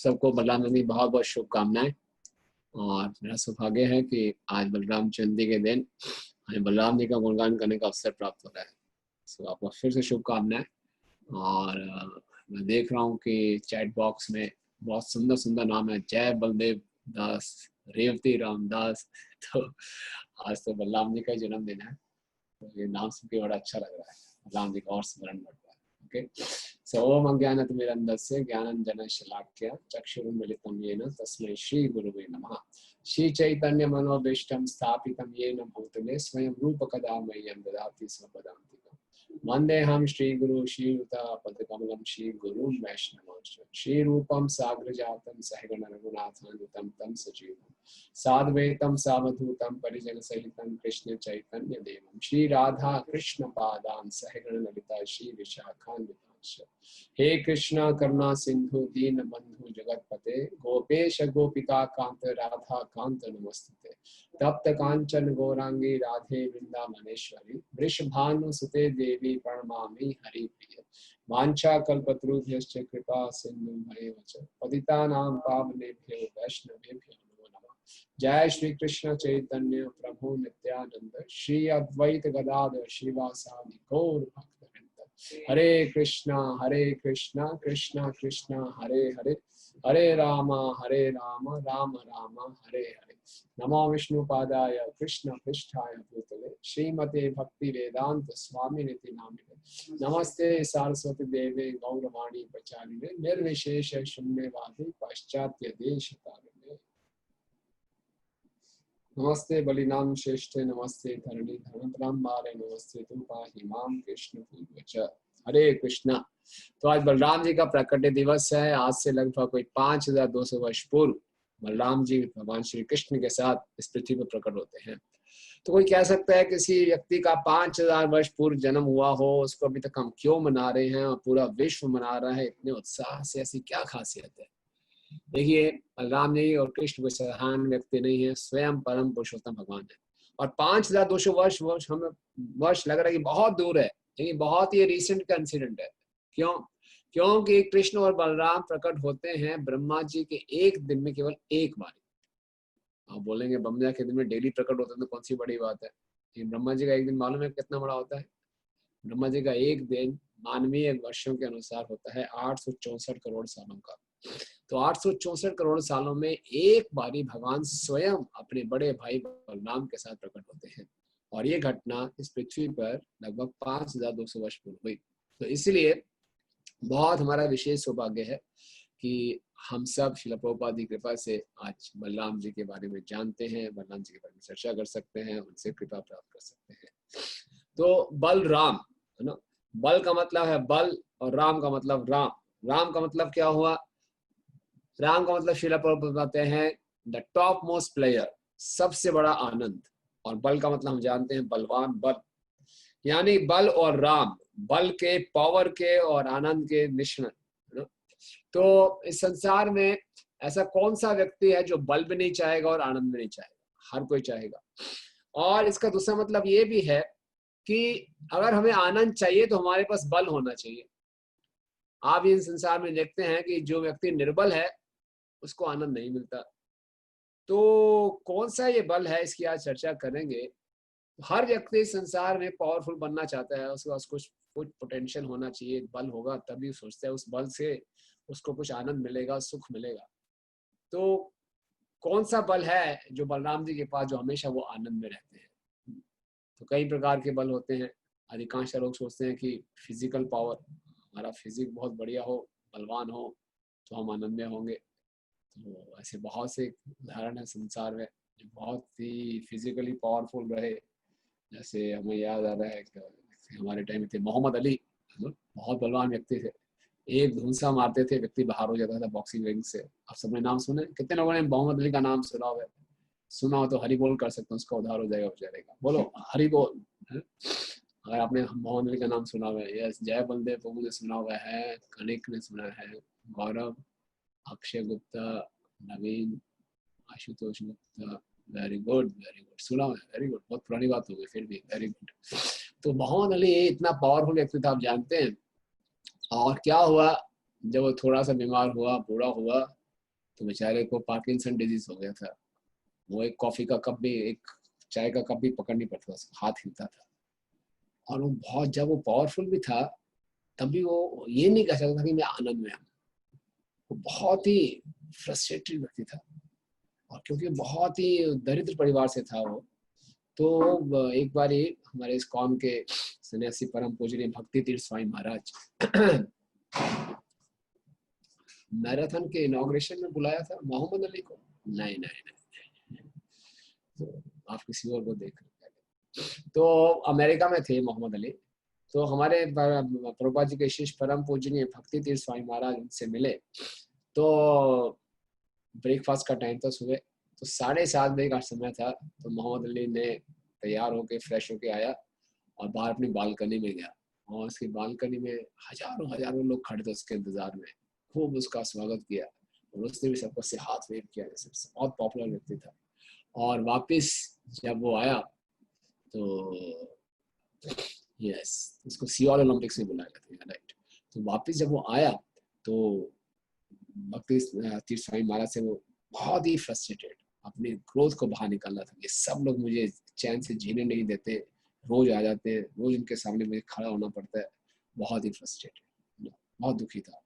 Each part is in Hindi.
सबको बलराम जयंती बहुत बहुत शुभकामनाएं। और मेरा सौभाग्य है कि आज बलराम जयंती के दिन हमें बलराम जी का गुणगान करने का अवसर प्राप्त हो रहा है। सो आपको फिर से शुभकामनाएं। और मैं देख रहा हूँ कि चैट बॉक्स में बहुत सुंदर सुंदर नाम है, जय बलदेव दास, रेवती रामदास। तो आज तो बलराम जी का जन्मदिन है, तो ये नाम सुन के बड़ा अच्छा लग रहा है, बलराम जी का और स्मरण बढ़ रहा है। ओके, सो ओम अज्ञानतिमिरन्धस्य ज्ञानाञ्जनशलाकया चक्षुरुन्मीलितं येन तस्मै श्री गुरुवे नमः। श्री चैतन्य मनोभीष्टं स्थापितं येन भूतले स्वयं रूप कदा मह्यं ददाति स्वपदान्तिकम्। वन्देऽहं श्रीगुरु श्रीयुतापदकमलं श्रीगुरुं वैष्णवांश्च श्रीरूपं साग्रजातं सहगण रघुनाथान्वितं तं सजीवं साद्वैतं सावधूतं परिजनसहितं कृष्ण चैतन्य देवं श्री राधा कृष्ण पादान् सहगण ललिता श्री विशाखान्वितांश्च। हे कृष्ण करुणा सिंधु दीन बंधु जगतपते गोपेश गोपिका कांत राधा कांत नमस्ते। तप्त कांचन गौरांगी राधे वृंदावनेश्वरी वृषभानुसुते देवी प्रणमामि हरिप्रिय। वांछा कल्पतरुभ्यश्च कृपा सिंधुभ्येव च पतितानां पावनेभ्यो वैष्णवेभ्यो नमो नमः। जय श्री कृष्ण चैतन्य प्रभु नित्यानंद श्री अद्वैत गदाधर श्रीवासादि गौर भक्तवृंद। हरे कृष्णा कृष्णा कृष्णा हरे हरे, हरे राम राम राम हरे हरे। नमो विष्णुपादाय कृष्ण पृष्ठाय भूतले श्रीमते भक्ति वेदांत स्वामी निति नामिने। नमस्ते सारस्वती देवे गौरवाणी प्रचारिणे निर्विशेष शून्यवादी पाश्चात्य देश तारिणे। नमस्ते बलिनाम श्रेष्ठे नमस्ते धरणी धर्मतराम्बारे नमस्ते तुम पाहि माम कृष्ण पूर्वच। हरे कृष्णा। तो आज बलराम जी का प्रकट दिवस है। आज से लगभग कोई 5200 वर्ष पूर्व बलराम जी भगवान श्री कृष्ण के साथ इस पृथ्वी पर प्रकट होते हैं। तो कोई कह सकता है किसी व्यक्ति का 5000 वर्ष पूर्व जन्म हुआ हो, उसको अभी तक हम क्यों मना रहे हैं और पूरा विश्व मना रहा है इतने उत्साह से, ऐसी क्या खासियत है? देखिए, बलराम जी और कृष्ण कोई साधारण व्यक्ति नहीं है, स्वयं परम पुरुषोत्तम भगवान है। और 5200 वर्ष हमें वर्ष लग रहा है कि बहुत दूर है, लेकिन बहुत ही रिसेंट का इंसिडेंट है। क्यों? क्योंकि कृष्ण और बलराम प्रकट होते हैं ब्रह्मा जी के एक दिन में केवल एक बार। आप बोलेंगे ब्रह्मा के दिन में डेली प्रकट होते हैं तो कौन सी बड़ी बात है? लेकिन ब्रह्मा जी का एक दिन मालूम है कितना बड़ा होता है? ब्रह्मा जी का एक दिन मानवीय वर्षों के अनुसार होता है 864 करोड़ सालों का। तो 864 करोड़ सालों में एक बारी भगवान स्वयं अपने बड़े भाई बलराम के साथ प्रकट होते हैं। और ये घटना इस पृथ्वी पर लगभग 5200 वर्ष पूर्व हुई। तो इसलिए बहुत हमारा विशेष सौभाग्य है कि हम सब श्रील प्रभुपाद की कृपा से आज बलराम जी के बारे में जानते हैं, बलराम जी के बारे में चर्चा कर सकते हैं, उनसे कृपा प्राप्त कर सकते हैं। तो बलराम है ना, बल का मतलब है बल और राम का मतलब राम। राम का मतलब क्या हुआ? राम का मतलब श्रील प्रभुपाद बताते हैं द टॉप मोस्ट प्लेयर, सबसे बड़ा आनंद। और बल का मतलब हम जानते हैं बलवान, बल यानी बल और राम, बल के, पावर के और आनंद के मिश्रण। तो इस संसार में ऐसा कौन सा व्यक्ति है जो बल भी नहीं चाहेगा और आनंद भी नहीं चाहेगा? हर कोई चाहेगा। और इसका दूसरा मतलब ये भी है कि अगर हमें आनंद चाहिए तो हमारे पास बल होना चाहिए। आप इस संसार में देखते हैं कि जो व्यक्ति निर्बल है उसको आनंद नहीं मिलता। तो कौन सा ये बल है, इसकी आज चर्चा करेंगे। हर व्यक्ति संसार में पावरफुल बनना चाहता है, उसके पास कुछ पोटेंशियल होना चाहिए, बल होगा तभी सोचता है उस बल से उसको कुछ आनंद मिलेगा, सुख मिलेगा। तो कौन सा बल है जो बलराम जी के पास, जो हमेशा वो आनंद में रहते हैं? तो कई प्रकार के बल होते हैं। अधिकांश लोग सोचते हैं कि फिजिकल पावर, हमारा फिजिक बहुत बढ़िया हो, बलवान हो तो हम आनंद में होंगे। तो ऐसे बहुत से उदाहरण है संसार में जो बहुत ही फिजिकली पावरफुल रहे। जैसे हमें याद आ रहा है कि हमारे टाइम में थे मोहम्मद अली, बहुत बलवान व्यक्ति थे। एक धुनसा मारते थे, व्यक्ति बाहर हो जाता था बॉक्सिंग रिंग से। आप सबने नाम सुने? कितने लोगों ने मोहम्मद अली का नाम सुना हुआ है? सुना हो तो हरि बोल कर सकते हैं, उसका उद्धार हो जाएगा बेचारे का। बोलो हरि बोल। अगर आपने मोहम्मद अली का नाम सुना हुआ है, यस, जय बलदेव प्रभु ने सुना हुआ है, कनिक ने सुना है, गौरव, अक्षय गुप्ता, नवीन, आशुतोष गुप्ता, वेरी गुड सुना है, वेरी गुड। बहुत पुरानी बात हो गई, फिर भी वेरी गुड। तो मोहम्मद अली इतना पावरफुल व्यक्ति था, आप जानते हैं। और क्या हुआ जब वो थोड़ा सा बीमार हुआ, बूढ़ा हुआ, तो बेचारे को पार्किंसन डिजीज हो गया था। वो एक कॉफी का कप भी, एक चाय का कप भी पकड़ नहीं पड़ता, उसका हाथ हिलता था। और वो बहुत, जब वो पावरफुल भी था तब भी वो ये नहीं कह सकता कि मैं आनंद में हूँ। वो बहुत ही फ्रस्ट्रेटेड व्यक्ति था, और क्योंकि बहुत ही दरिद्र परिवार से था वो, तो एक बार हमारे इस कौम के सन्यासी परम पूजनीय भक्ति तीर्थ स्वामी महाराज मैराथन के इनॉग्रेशन में बुलाया था मोहम्मद अली को। नहीं नहीं नहीं, तो आप किसी और को देख रहे हैं। तो अमेरिका में थे मोहम्मद अली, तो हमारे प्रभुपाद जी के शिष्य परम पूजनीय भक्ति तीर्थ स्वामी महाराज उनसे मिले। तो ब्रेकफास्ट का टाइम था सुबह, तो 7:30 बजे का समय था। तो मोहम्मद अली ने तैयार होके फ्रेश होके आया और बाहर अपनी बालकनी में गया, और उसकी बालकनी में हजारों हजारों लोग खड़े थे उसके इंतजार में। खूब उसका स्वागत किया, और उसने भी सबको से हाथ वेव किया, जैसे बहुत पॉपुलर व्यक्ति था। और वापस जब वो आया तो यस, उसको सियोल ओलंपिक्स में बुलाया गया था, राइट। तो वापस जब वो आया तो भक्ति तीर्थ स्वामी महाराज से वो बहुत ही फ्रस्ट्रेटेड, अपने क्रोध को बाहर निकालना था। ये सब लोग मुझे चैन से जीने नहीं देते, रोज आ जाते हैं, रोज इनके सामने मुझे खड़ा होना पड़ता है। बहुत ही फ्रस्ट्रेटेड, बहुत दुखी था।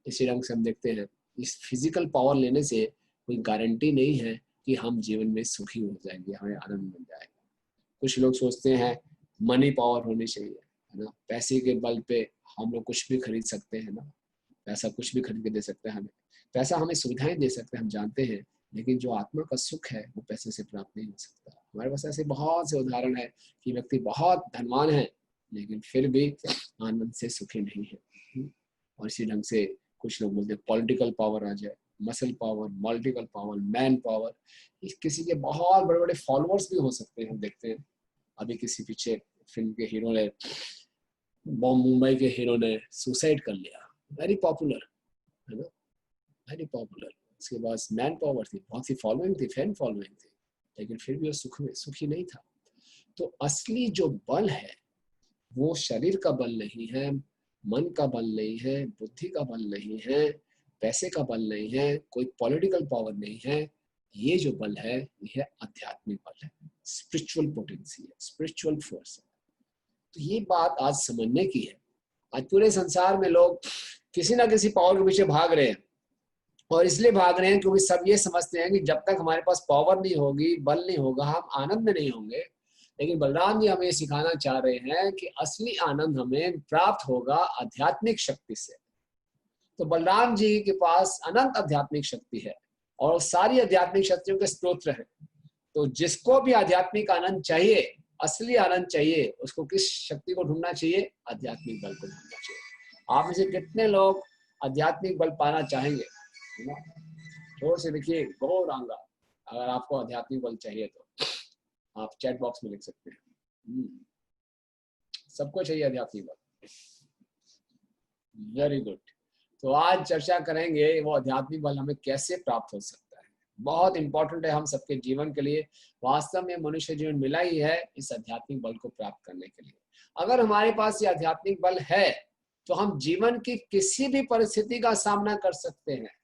इसी ढंग से हम देखते हैं, इस फिजिकल पावर लेने से कोई गारंटी नहीं है कि हम जीवन में सुखी हो जाएंगे, हमें आनंद मिल जाएगा। कुछ लोग सोचते हैं मनी पावर होनी चाहिए, है ना, पैसे के बल पे हम लोग कुछ भी खरीद सकते हैं ना, पैसा कुछ भी खरीद के दे सकता है हमें, पैसा हमें सुविधाएं दे सकते हैं, हम जानते हैं। लेकिन जो आत्मा का सुख है वो पैसे से प्राप्त नहीं हो सकता। हमारे पास ऐसे बहुत से उदाहरण है कि व्यक्ति बहुत धनवान है लेकिन फिर भी आनंद से सुखी नहीं है। और इसी ढंग से कुछ लोग बोलते हैं पॉलिटिकल पावर आ जाए, muscle power, political power, man power, किसी के बहुत बड़े बड़े फॉलोअर्स भी हो सकते हैं। हम देखते हैं अभी किसी पीछे फिल्म के हीरो ने, मुंबई के हीरो ने सुसाइड कर लिया, वेरी पॉपुलर, है ना, वेरी पॉपुलर। उसके पास मैन पावर थी, बहुत सी फॉलोइंग थी, फैन फॉलोइंग थी, लेकिन फिर भी वो सुखी नहीं था। तो असली जो बल है वो शरीर का बल नहीं है, मन का बल नहीं है, बुद्धि का बल नहीं है, पैसे का बल नहीं है, कोई पॉलिटिकल पावर नहीं है। ये जो बल है यह आध्यात्मिक बल है, स्पिरिचुअल पोटेंसी है, स्पिरिचुअल फोर्स है। तो ये बात आज समझने की है। आज पूरे संसार में लोग किसी ना किसी पावर के पीछे भाग रहे हैं, और इसलिए भाग रहे हैं क्योंकि सब ये समझते हैं कि जब तक हमारे पास पावर नहीं होगी, बल नहीं होगा, हम आनंद में नहीं होंगे। लेकिन बलराम जी हमें सिखाना चाह रहे हैं कि असली आनंद हमें प्राप्त होगा आध्यात्मिक शक्ति से। तो बलराम जी के पास अनंत आध्यात्मिक शक्ति है और सारी आध्यात्मिक शक्तियों के स्त्रोत्र है। तो जिसको भी आध्यात्मिक आनंद चाहिए, असली आनंद चाहिए, उसको किस शक्ति को ढूंढना चाहिए? आध्यात्मिक बल को ढूंढना चाहिए। आप में से कितने लोग आध्यात्मिक बल पाना चाहेंगे? जोर से लिखिए गौरांगा, अगर आपको आध्यात्मिक बल चाहिए तो आप चैट बॉक्स में लिख सकते हैं। सबको चाहिए आध्यात्मिक बल, वेरी गुड। तो आज चर्चा करेंगे वो आध्यात्मिक बल हमें कैसे प्राप्त हो सकता है। बहुत इंपॉर्टेंट है हम सबके जीवन के लिए। वास्तव में मनुष्य जीवन मिला ही है इस आध्यात्मिक बल को प्राप्त करने के लिए। अगर हमारे पास ये आध्यात्मिक बल है तो हम जीवन की किसी भी परिस्थिति का सामना कर सकते हैं।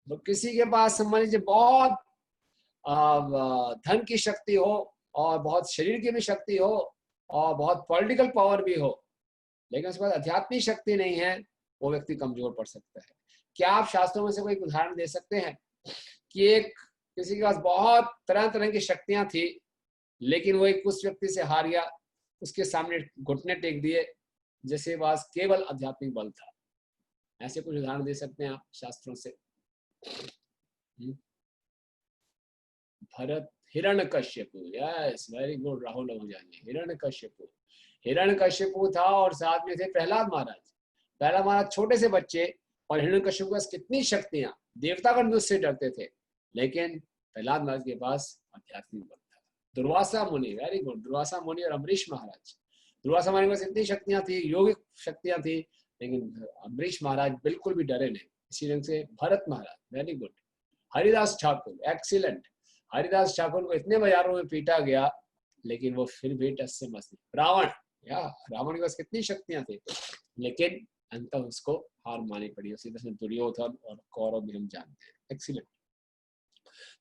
तो किसी के पास समझ लीजिए बहुत धन की शक्ति हो और बहुत शरीर की भी शक्ति हो और बहुत पॉलिटिकल पावर भी हो, लेकिन उसके पास आध्यात्मिक शक्ति नहीं है, वो व्यक्ति कमजोर पड़ सकता है। क्या आप शास्त्रों में से कोई उदाहरण दे सकते हैं कि एक किसी के पास बहुत तरह तरह की शक्तियां थी लेकिन वो एक उस व्यक्ति से हार गया, उसके सामने घुटने टेक दिए, जैसे पास केवल आध्यात्मिक बल था? ऐसे कुछ उदाहरण दे सकते हैं आप शास्त्रों से? Bharat, Hiranyakashipu, yes very good Rahul ji. Hiranyakashipu था और साथ में थे प्रहलाद महाराज। प्रहलाद महाराज छोटे से बच्चे और हिरण्यकश्यपु के पास कितनी शक्तियां, देवतागण उससे डरते थे, लेकिन प्रहलाद महाराज के पास आध्यात्मिक बल था। दुर्वासा मुनि, वेरी गुड, दुर्वासा मुनि और अम्बरीश महाराज। दुर्वासा मुनि के पास इतनी शक्तियां थी, योगिक शक्तियां थी, लेकिन अम्बरीश महाराज बिल्कुल भी डरे नहीं। इसी ढंग से Bharat Maharaj, very good. Haridas Thakur, excellent. Haridas Thakur को इतने बाजारों में पीटा गया लेकिन वो फिर भी टस से मस नहीं। रावण, या रावण के पास कितनी शक्तियां थी लेकिन अंत उसको हार मानी पड़ी। उसी तरह से दुर्योधन और कौरव भी हम जानते हैं। एक्सीलेंट।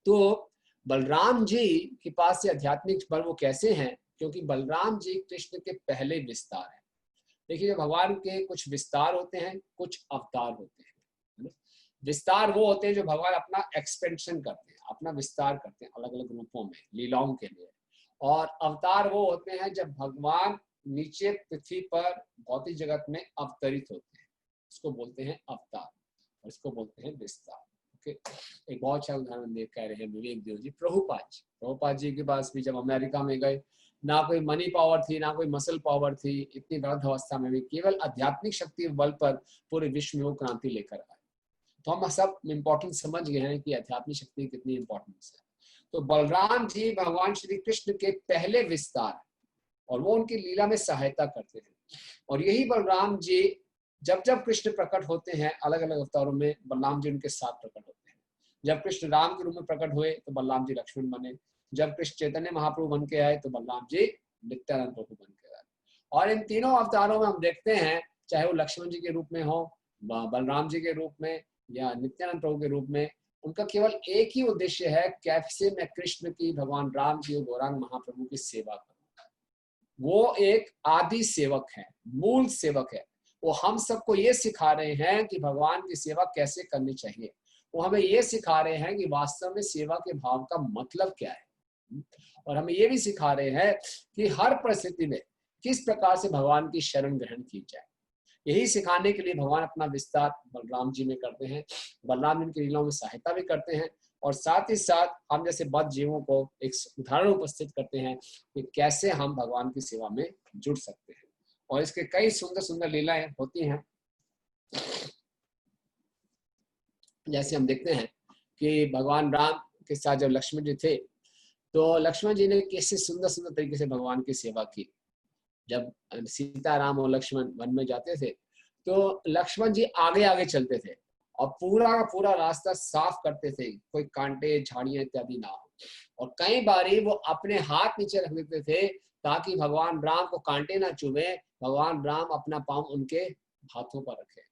तो बलराम जी के पास से आध्यात्मिक बल वो कैसे हैं, क्योंकि बलराम जी कृष्ण के पहले विस्तार है। देखिए, भगवान के कुछ विस्तार होते हैं, कुछ अवतार होते हैं, है ना। विस्तार वो होते हैं जो भगवान अपना एक्सपेंशन करते हैं, अपना विस्तार करते हैं अलग अलग रूपों में, लीलाओं के लिए। और अवतार वो होते हैं जब भगवान नीचे पृथ्वी पर भौतिक जगत में अवतरित होते हैं, इसको बोलते हैं अवतार, और इसको बोलते हैं विस्तार। ओके, एक बहुत अच्छा उदाहरण देख कह रहे हैं विवेक देव जी। प्रभुपाद जी के पास भी जब अमेरिका में गए, ना कोई मनी पावर थी, ना कोई मसल पावर थी, इतनी वृद्ध अवस्था में भी केवल आध्यात्मिक शक्ति के बल पर पूरे विश्व में वो क्रांति लेकर आए। तो हम सब इम्पोर्टेंस समझ गए हैं कि आध्यात्मिक शक्ति कितनी इंपॉर्टेंस है। तो बलराम जी भगवान श्री कृष्ण के पहले विस्तार, और वो उनकी लीला में सहायता करते थे। और यही बलराम जी जब जब कृष्ण प्रकट होते हैं अलग अलग अवतारों में, बलराम जी उनके साथ प्रकट होते हैं। जब कृष्ण राम के रूप में प्रकट हुए तो बलराम जी लक्ष्मण बने। जब कृष्ण चैतन्य महाप्रभु बन के आए तो बलराम जी नित्यानंद प्रभु बन के आए। और इन तीनों अवतारों में हम देखते हैं, चाहे वो लक्ष्मण जी के रूप में हो, बलराम जी के रूप में, या नित्यानंद प्रभु के रूप में, उनका केवल एक ही उद्देश्य है, कैसे मैं कृष्ण की, भगवान राम की और गौरांग महाप्रभु की सेवा करूं। वो एक आदि सेवक है, मूल सेवक है। वो हम सबको ये सिखा रहे हैं कि भगवान की सेवा कैसे करनी चाहिए। वो हमें ये सिखा रहे हैं कि वास्तव में सेवा के भाव का मतलब क्या है, और हमें ये भी सिखा रहे हैं कि हर परिस्थिति में किस प्रकार से भगवान की शरण ग्रहण की जाए। यही सिखाने के लिए भगवान अपना विस्तार बलराम जी में करते हैं। बलराम इनकी लीलाओं में सहायता भी करते हैं, और साथ ही साथ हम जैसे बद्ध जीवों को एक उदाहरण उपस्थित करते हैं कि कैसे हम भगवान की सेवा में जुड़ सकते हैं। और इसके कई सुंदर सुंदर लीलाएं होती हैं। जैसे हम देखते हैं कि भगवान राम के साथ जब लक्ष्मण जी थे, तो लक्ष्मण जी ने कैसे सुंदर सुंदर तरीके से भगवान की सेवा की। जब सीता राम और लक्ष्मण वन में जाते थे तो लक्ष्मण जी आगे आगे चलते थे और पूरा का पूरा रास्ता साफ करते थे, कोई कांटे झाड़ियां इत्यादि ना हो। और कई बारी वो अपने हाथ नीचे रख देते थे ताकि भगवान राम को कांटे ना चुभे, भगवान राम अपना पांव उनके हाथों पर रखे।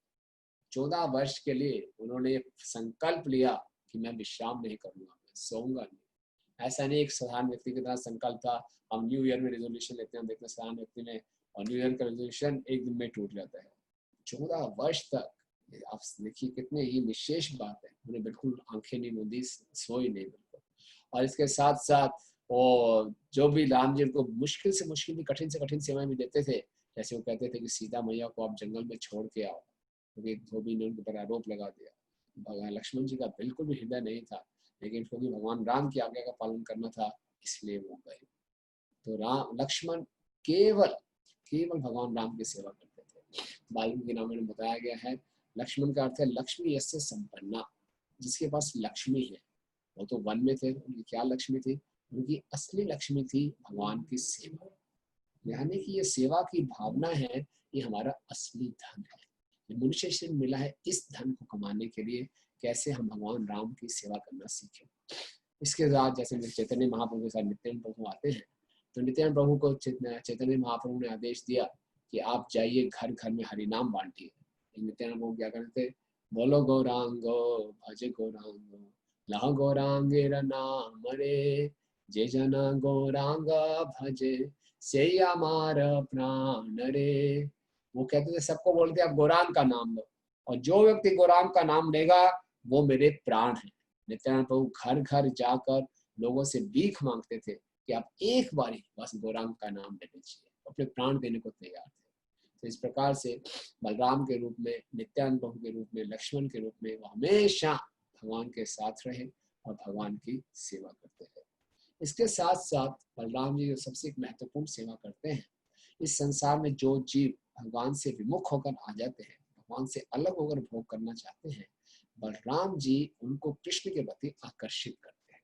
14 वर्ष के लिए उन्होंने संकल्प लिया कि मैं विश्राम नहीं करूंगा, मैं सोऊंगा नहीं। ऐसा नहीं एक साधारण व्यक्ति की तरह संकल्प था। हम न्यू ईयर में रेजोल्यूशन लेते हैं, हम देखते हैं साधारण व्यक्ति में, और न्यू ईयर का रेजोल्यूशन एक दिन में टूट जाता है। 14 वर्ष तक, आप देखिए कितने ही विशेष बात है। उन्हें बिल्कुल आंखें नहीं मूंदी, सोई नहीं बिल्कुल। और इसके साथ साथ वो जो भी राम जी को मुश्किल से मुश्किल भी, कठिन से कठिन सेवाएं भी देते थे। जैसे वो कहते थे कि सीता मैया को आप जंगल में छोड़ के आओ, क्योंकि धोबी ने उनके ऊपर आरोप लगा दिया। भगवान लक्ष्मण जी का बिल्कुल भी हृदय नहीं था, लेकिन क्योंकि भगवान राम की आज्ञा का पालन करना था इसलिए वो गए। तो राम लक्ष्मण केवल केवल भगवान राम की सेवा करते थे। वाल्मीकि रामायण में बताया गया है, लक्ष्मण का अर्थ है लक्ष्मी यस्य संपन्ना, जिसके पास लक्ष्मी है। वो तो वन में थे, उनकी क्या लक्ष्मी थी? उनकी असली लक्ष्मी थी भगवान की सेवा। यानी कि ये सेवा की भावना है, ये हमारा असली धन है। मनुष्य से मिला है, इस धन को कमाने के लिए कैसे हम भगवान राम की सेवा करना सीखें। इसके साथ जैसे चैतन्य महाप्रभु के साथ नित्यानंद प्रभु आते हैं, तो नित्यानंद प्रभु को चैतन्य महाप्रभु ने आदेश दिया कि आप जाइए घर घर में हरि नाम बांटिए। नित्यानंद प्रभु क्या करते थे? बोलो गौरांगो भज गौरांगो, ला गौरांगे नाम रे, जे जना गौरांग भजे से हमार प्राण रे। वो कहते थे, सबको बोलते आप गौरांग का नाम लो, और जो व्यक्ति गौरांग का नाम लेगा वो मेरे प्राण है। नित्यानंद प्रभु घर घर जाकर लोगों से भीख मांगते थे कि आप एक बारी बस गौरांग का नाम ले लीजिए, अपने प्राण देने को तैयार थे। तो इस प्रकार से बलराम के रूप में, नित्यानंद प्रभु के रूप में, लक्ष्मण के रूप में वो हमेशा भगवान के साथ रहे और भगवान की सेवा करते रहे। इसके साथ साथ बलराम जी जो सबसे महत्वपूर्ण सेवा करते हैं, इस संसार में जो जीव भगवान से विमुख होकर आ जाते हैं, भगवान से अलग होकर भोग करना चाहते हैं, बलराम जी उनको कृष्ण के प्रति आकर्षित करते हैं।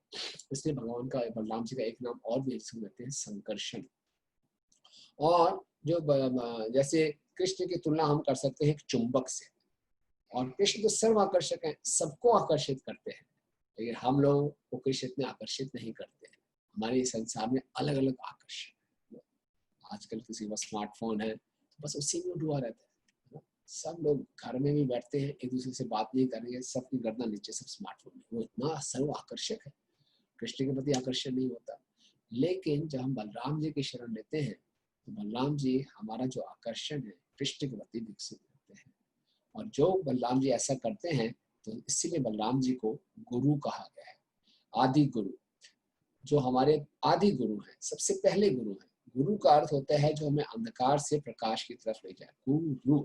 इसलिए भगवान का, बलराम जी का एक नाम और भी कहते हैं, संकर्षण। और जो जैसे कृष्ण की तुलना हम कर सकते हैं एक चुंबक से, और कृष्ण तो सर्व आकर्षक है, सबको आकर्षित करते हैं, लेकिन हम लोग को कृष्ण इतने आकर्षित नहीं करते हैं। हमारे संसार में अलग अलग आकर्षण। आजकल किसी का स्मार्टफोन है, बस उसी में डूबा रहता है। सब लोग घर में भी बैठते हैं, एक दूसरे से बात नहीं करेंगे, सबकी गर्दन नीचे, सब स्मार्टफोन में। वो इतना सर्व आकर्षक है, कृष्ण के प्रति आकर्षण नहीं होता। लेकिन जब हम बलराम जी की शरण लेते हैं तो बलराम जी हमारा जो आकर्षण है कृष्ण के प्रति विकसित करते हैं। और जो बलराम जी ऐसा करते हैं तो इसीलिए बलराम जी को गुरु कहा गया है, आदि गुरु। जो हमारे आदि गुरु हैं, सबसे पहले गुरु हैं। गुरु का अर्थ होता है जो हमें अंधकार से प्रकाश की तरफ ले जाए। गुरु,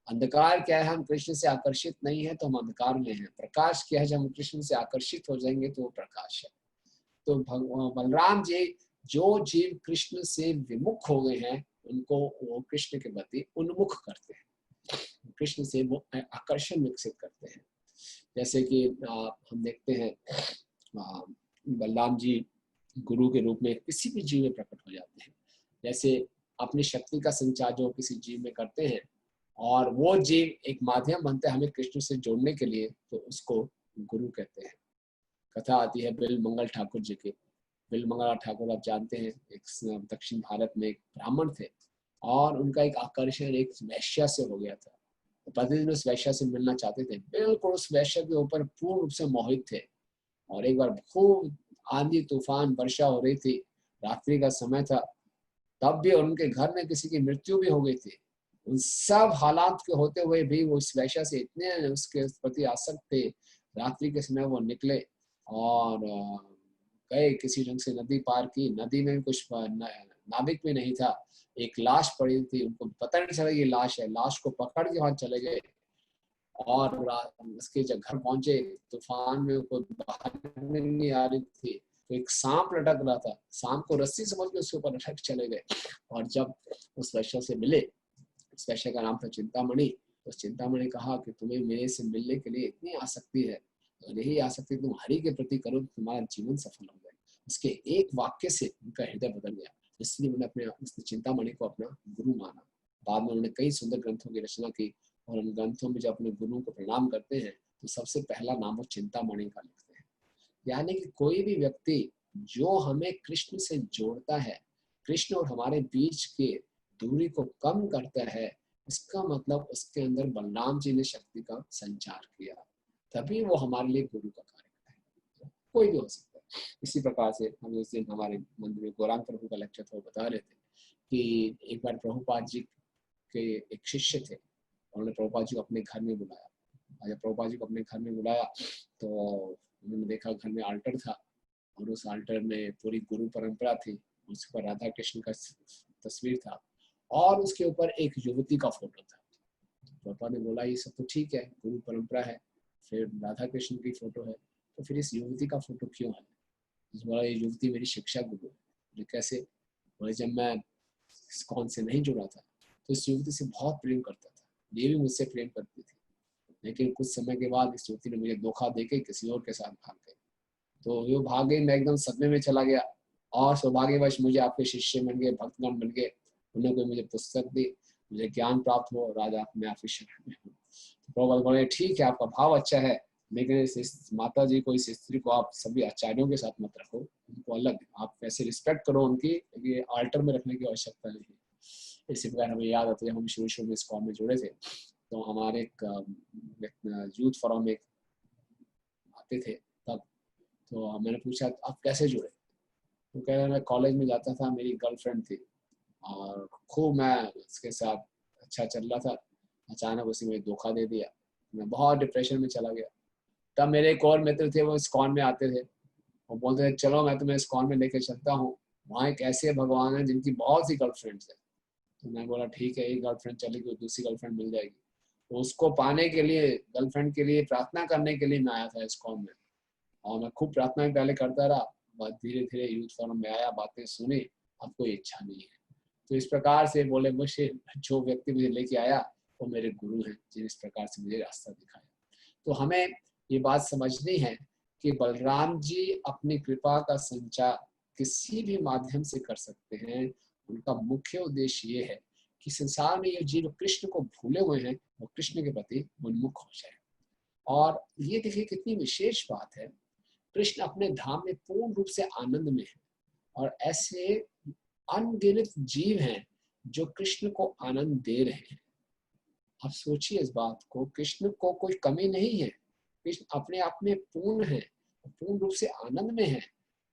अंधकार क्या है, हम कृष्ण से आकर्षित नहीं है तो हम अंधकार में हैं। प्रकाश क्या है, जब हम कृष्ण से आकर्षित हो जाएंगे तो वो प्रकाश है। तो बलराम जी, जो जीव कृष्ण से विमुख हो गए हैं उनको वो कृष्ण के प्रति उन्मुख करते हैं, कृष्ण से वो आकर्षण विकसित करते हैं। जैसे कि हम देखते हैं बलराम जी गुरु के रूप में किसी भी जीव में प्रकट हो जाते हैं। जैसे अपनी शक्ति का संचार जो किसी जीव में करते हैं और वो जीव एक माध्यम बनते हैं हमें कृष्ण से जोड़ने के लिए, तो उसको गुरु कहते हैं। कथा आती है बिल मंगल ठाकुर जी की। बिल मंगल ठाकुर आप जानते हैं, एक दक्षिण भारत में एक ब्राह्मण थे और उनका एक आकर्षण एक वैश्या से हो गया था। तो प्रतिदिन उस वैश्या से मिलना चाहते थे, बिल्कुल उस वैश्या के ऊपर पूर्ण रूप से मोहित थे। और एक बार खूब आंधी तूफान वर्षा हो रही थी, रात्रि का समय था, तब भी उनके घर में किसी की मृत्यु भी हो गई थी। उन सब हालात के होते हुए भी वो उस वैश्या से इतने उसके प्रति आसक्त थे, रात्रि के समय वो निकले और गए, किसी ढंग से नदी पार की। नदी में कुछ नाविक भी नहीं था, एक लाश पड़ी थी, उनको पता नहीं चला ये लाश है। लाश को पकड़ के वहां चले गए और उसके जब घर पहुंचे, तूफान में कोई बाहर नहीं आ रही थी, तो एक सांप लटक रहा था, सांप को रस्सी समझ के उसके ऊपर लटक चले गए। और जब उस वैश्या से मिले, उस वैश्या का नाम था चिंतामणि, तो चिंतामणि कहा कि तुम्हें मेरे से मिलने के लिए इतनी आसक्ति है, तो यही आसक्ति तुम हरि के प्रति करो तो तुम्हारा जीवन सफल हो जाए। उसके एक वाक्य से उनका हृदय बदल गया, इसलिए उन्होंने अपने चिंतामणि को अपना गुरु माना। बाद में उन्होंने कई सुंदर ग्रंथों की रचना की और उन ग्रंथों में जब अपने गुरु को प्रणाम करते हैं तो सबसे पहला नाम वो चिंतामणि का लिखते हैं। यानी कि कोई भी व्यक्ति जो हमें कृष्ण से जोड़ता है, कृष्ण और हमारे बीच के दूरी को कम करता है, इसका मतलब उसके अंदर बलराम जी ने शक्ति का संचार किया, तभी वो हमारे लिए गुरु का कार्य करेगा। कोई भी हो सकता है। इसी प्रकार से हम उस दिन हमारे मंदिर में गौरांग प्रभु का लेक्चर था, वो बता रहे थे कि एक बार प्रभुपाद जी के एक शिष्य थे, उन्होंने प्रभुपाद जी को अपने घर में बुलाया। जब प्रभुपाद जी को अपने घर में बुलाया तो उन्होंने देखा घर में आल्टर था और उस आल्टर में पूरी गुरु परंपरा थी, उस पर राधा कृष्ण का तस्वीर था और उसके ऊपर एक युवती का फोटो था। पापा ने बोला ये सब तो ठीक है, गुरु परंपरा है, फिर राधा कृष्ण की फोटो है, तो फिर इस युवती का फोटो क्यों है? बोला ये युवती मेरी शिक्षा गुरु है। बोले कैसे? बोले जब मैं इस्कॉन से नहीं जुड़ा था तो इस युवती से बहुत प्रेम करता था, ये भी मुझसे प्रेम करती थी, लेकिन कुछ समय के बाद इस युवती ने मुझे धोखा देके किसी और के साथ भाग गई। तो ये भाग गई, मैं एकदम सदमे में चला गया और सौभाग्यवश मुझे आपके शिष्य बन गए, भक्तगण बन गए, उन्होंने कोई मुझे पुस्तक दी, मुझे ज्ञान प्राप्त हो, राजा मैं आपकी शरण में हूँ। तो बोले ठीक है, आपका भाव अच्छा है, लेकिन इस माता जी को, इस स्त्री को आप सभी आचार्यों के साथ मत रखो, उनको अलग, आप ऐसे रिस्पेक्ट करो उनकी, ये आल्टर में रखने की आवश्यकता नहीं है। इसी प्रकार हमें याद आता है, हम शुरू में स्कॉम में जुड़े थे तो हमारे एक यूथ फोरम में आते थे तब, तो मैंने पूछा आप कैसे जुड़े? तो कह रहे मैं कॉलेज में जाता था, मेरी गर्लफ्रेंड थी और खूब मैं उसके साथ अच्छा चल रहा था, अचानक उसी में धोखा दे दिया, मैं बहुत डिप्रेशन में चला गया। तब मेरे एक और मित्र थे, वो इस्कॉन में आते थे, वो बोलते थे चलो मैं तुम्हें इस्कॉन में लेके चलता हूँ, वहाँ एक ऐसे भगवान है जिनकी बहुत सी गर्लफ्रेंड्स है। तो मैं बोला ठीक है, एक गर्लफ्रेंड चलेगी, दूसरी गर्लफ्रेंड मिल जाएगी। तो उसको पाने के लिए, गर्लफ्रेंड के लिए प्रार्थना करने के लिए मैं आया था इस्कॉन में, और मैं खूब प्रार्थना पहले करता रहा, बाद धीरे धीरे यूथ फोरम में आया, बातें सुनी, अब कोई इच्छा नहीं है। तो इस प्रकार से बोले मुझे जो व्यक्ति मुझे लेके आया वो मेरे गुरु हैं, जिन इस प्रकार से मुझे रास्ता दिखाया। तो हमें ये बात समझनी है कि बलराम जी अपनी कृपा का संचार किसी भी माध्यम से कर सकते हैं। उनका मुख्य उद्देश्य ये है कि संसार में ये जीव कृष्ण को भूले हुए हैं वो कृष्ण के प्रति उन्मुख हो जाए। और ये देखिए कितनी विशेष बात है, कृष्ण अपने धाम में पूर्ण रूप से आनंद में है और ऐसे अनगिनत जीव हैं जो कृष्ण को आनंद दे रहे हैं। आप सोचिए इस बात को, कृष्ण को कोई कमी नहीं है, कृष्ण अपने आप में पूर्ण है, पूर्ण रूप से आनंद में है।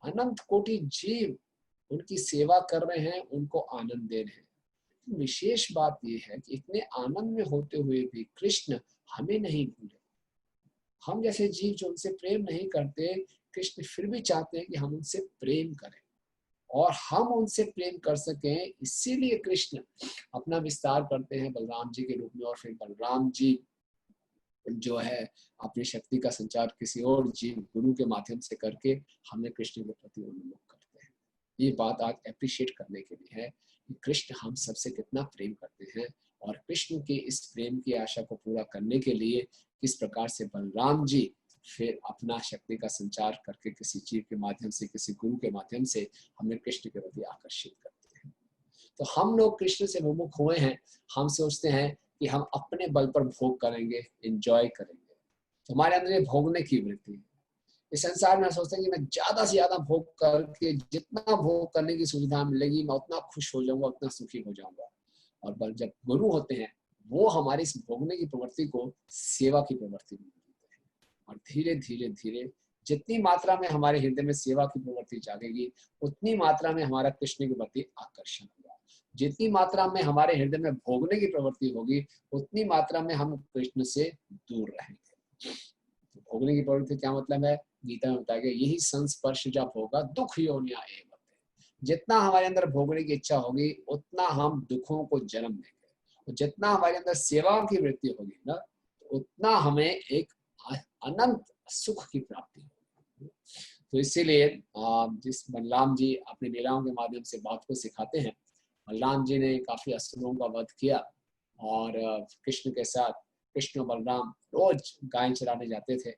अनंत कोटि जीव उनकी सेवा कर रहे हैं, उनको आनंद दे रहे हैं। विशेष बात यह है कि इतने आनंद में होते हुए भी कृष्ण हमें नहीं भूले। हम जैसे जीव जो उनसे प्रेम नहीं करते, कृष्ण फिर भी चाहते हैं कि हम उनसे प्रेम करें और हम उनसे प्रेम कर सकें। इसीलिए कृष्ण अपना विस्तार करते हैं बलराम जी के रूप में, और फिर बलराम जी जो है अपनी शक्ति का संचार किसी और जीव गुरु के माध्यम से करके हमें कृष्ण के प्रति उन्मुख करते हैं। ये बात आज अप्रिशिएट करने के लिए है कि कृष्ण हम सबसे कितना प्रेम करते हैं, और कृष्ण के इस प्रेम की आशा को पूरा करने के लिए किस प्रकार से बलराम जी फिर अपना शक्ति का संचार करके किसी जीव के माध्यम से, किसी गुरु के माध्यम से हमें कृष्ण के प्रति आकर्षित करते हैं। तो हम लोग कृष्ण से विमुख हुए हैं, हम सोचते हैं कि हम अपने बल पर भोग करेंगे, एंजॉय करेंगे। तो हमारे अंदर ये भोगने की वृत्ति है। इस संसार में सोचते हैं कि मैं ज्यादा से ज्यादा भोग करके, जितना भोग करने की सुविधा मिलेगी मैं उतना खुश हो जाऊंगा, उतना सुखी हो जाऊंगा। और जब गुरु होते हैं वो हमारी इस भोगने की प्रवृत्ति को सेवा की प्रवृत्ति में बदलते हैं, और धीरे धीरे धीरे जितनी मात्रा में हमारे हृदय में सेवा की प्रवृत्ति जागेगी, उतनी मात्रा में हमारा कृष्ण के प्रति आकर्षण होगा। जितनी मात्रा में हमारे हृदय में भोगने की प्रवृत्ति होगी, उतनी मात्रा में हम कृष्ण से दूर रहेंगे। तो भोगने की प्रवृत्ति क्या मतलब है? गीता में बताया गया, यही संस्पर्श जब होगा दुख योनिया एवं। जितना हमारे अंदर भोगने की इच्छा होगी, उतना हम दुखों को जन्म देंगे, और जितना हमारे अंदर सेवा की वृत्ति होगी ना, तो उतना हमें एक अनंत सुख की प्राप्ति होगी। तो इसीलिए जिस बलराम जी अपनी लीलाओं के माध्यम से बात को सिखाते हैं, बलराम जी ने काफी असुरों का वध किया, और कृष्ण के साथ कृष्ण और बलराम रोज गाय चराने जाते थे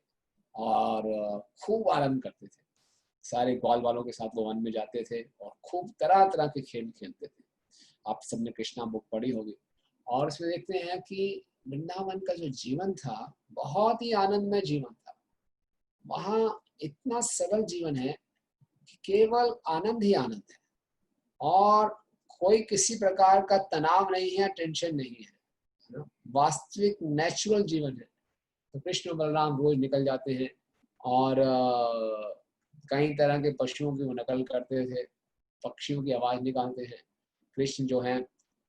और खूब आनंद करते थे। सारे ग्वाल वालों के साथ वो वन में जाते थे और खूब तरह तरह के खेल खेलते थे। आप सबने कृष्णा बुक पढ़ी होगी, और उसमें देखते हैं कि वृंदावन का जो जीवन था बहुत ही आनंदमय जीवन था। वहाँ इतना सरल जीवन है कि केवल आनंद ही आनंद है, और कोई किसी प्रकार का तनाव नहीं है, टेंशन नहीं है, वास्तविक नेचुरल जीवन है। तो कृष्ण और बलराम रोज निकल जाते हैं और कई तरह के पशुओं की वो नकल करते थे, पक्षियों की आवाज निकालते हैं। कृष्ण जो है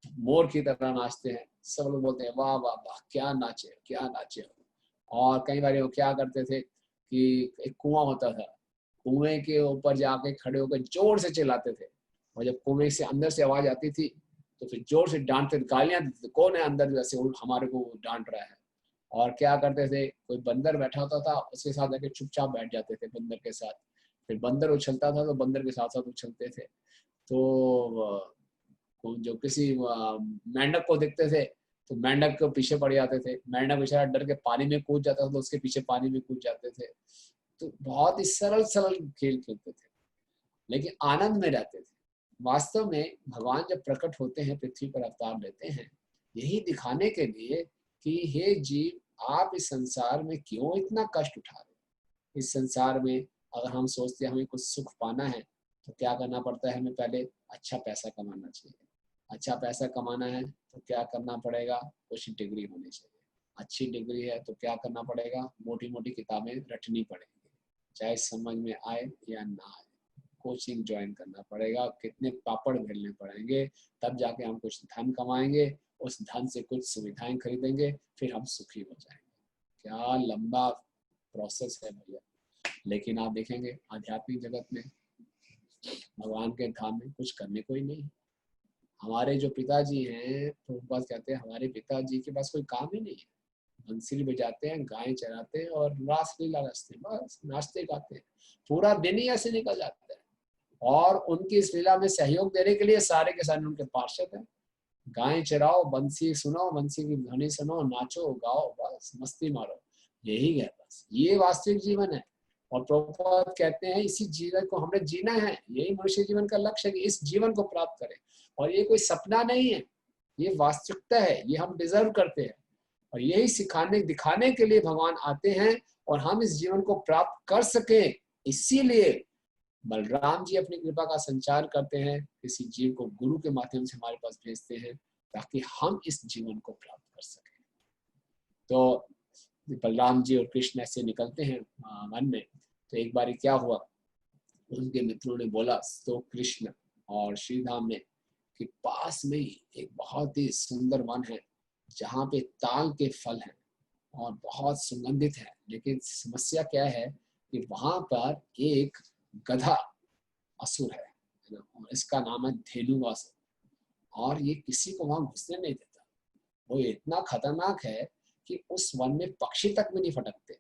मोर की तरह नाचते हैं। सब लोग बोलते हैं वाह वाह वाह, क्या नाचे क्या नाचे। और कई बार वो क्या करते थे कि एक कुआं होता था, कुएं के ऊपर जाके खड़े होकर जोर से चिल्लाते थे, और जब कुएं से अंदर से आवाज आती थी तो फिर जोर से डांटते, गालियां देते थे, कौन है अंदर जैसे हमारे को डांट रहा है। और क्या करते थे, कोई बंदर बैठा होता था उसके साथ जाके चुपचाप बैठ जाते थे बंदर के साथ। फिर बंदर उछलता था तो बंदर के साथ साथ उछलते थे। तो जो किसी मेंढक को देखते थे तो मेंढक के पीछे पड़ जाते थे, मेंढक बेचारा डर के पानी में कूद जाता था तो उसके पीछे पानी में कूद जाते थे। तो बहुत ही सरल सरल खेल खेलते थे, लेकिन आनंद में रहते थे। वास्तव में भगवान जब प्रकट होते हैं, पृथ्वी पर अवतार लेते हैं, यही दिखाने के लिए कि हे जीव, आप इस संसार में क्यों इतना कष्ट उठा रहे हैं। इस संसार में अगर हम सोचते हैं हमें कुछ सुख पाना है तो क्या करना पड़ता है, हमें पहले अच्छा पैसा कमाना चाहिए। अच्छा पैसा कमाना है तो क्या करना पड़ेगा, कुछ डिग्री होनी चाहिए। अच्छी डिग्री है तो क्या करना पड़ेगा, मोटी मोटी किताबें रटनी पड़ेगी, चाहे समझ में आए या ना आए। कोचिंग ज्वाइन करना पड़ेगा, कितने पापड़ बेलने पड़ेंगे, तब जाके हम कुछ धन कमाएंगे, उस धन से कुछ सुविधाएं खरीदेंगे, फिर हम सुखी हो जाएंगे। क्या लंबा प्रोसेस है भैया। लेकिन आप देखेंगे आध्यात्मिक जगत में, भगवान के धाम में कुछ करने को ही नहीं। हमारे जो पिताजी हैं तो बस कहते हैं हमारे पिताजी के पास कोई काम ही नहीं है, बंसुरी बजाते हैं, गायें चराते हैं और रासलीला रचते हैं, बस नाचते गाते हैं, पूरा दिन ही ऐसे निकल जाता है। और उनकी इस लीला में सहयोग देने के लिए सारे के सारे उनके पार्षद हैं। गायें चराओ, बंसी सुनो, बंसी की ध्वनि सुनो, नाचो गाओ, बस मस्ती मारो, यही है बस, ये वास्तविक जीवन है। और प्रभुपाद कहते हैं इसी जीवन को हमने जीना है, यही मनुष्य जीवन का लक्ष्य है कि इस जीवन को प्राप्त करें। और ये कोई सपना नहीं है, ये वास्तविकता है, ये हम डिजर्व करते हैं। और यही सिखाने दिखाने के लिए भगवान आते हैं, और हम इस जीवन को प्राप्त कर सके, इसीलिए बलराम जी अपनी कृपा का संचार करते हैं, किसी जीव को गुरु के माध्यम से हमारे पास भेजते हैं ताकि हम इस जीवन को प्राप्त कर सकें। तो बलराम जी और कृष्ण ऐसे निकलते हैं वन में। तो एक बार क्या हुआ, उनके मित्रों ने बोला तो कृष्ण और श्री धाम में कि पास में ही एक बहुत ही सुंदर वन है जहाँ पे ताल के फल हैं और बहुत सुगंधित है, लेकिन समस्या क्या है कि वहां पर एक गधा असुर है ना, और इसका नाम है धेनुकासुर, और ये किसी को वहां घुसने नहीं देता। वो इतना खतरनाक है कि उस वन में पक्षी तक भी नहीं फटकते।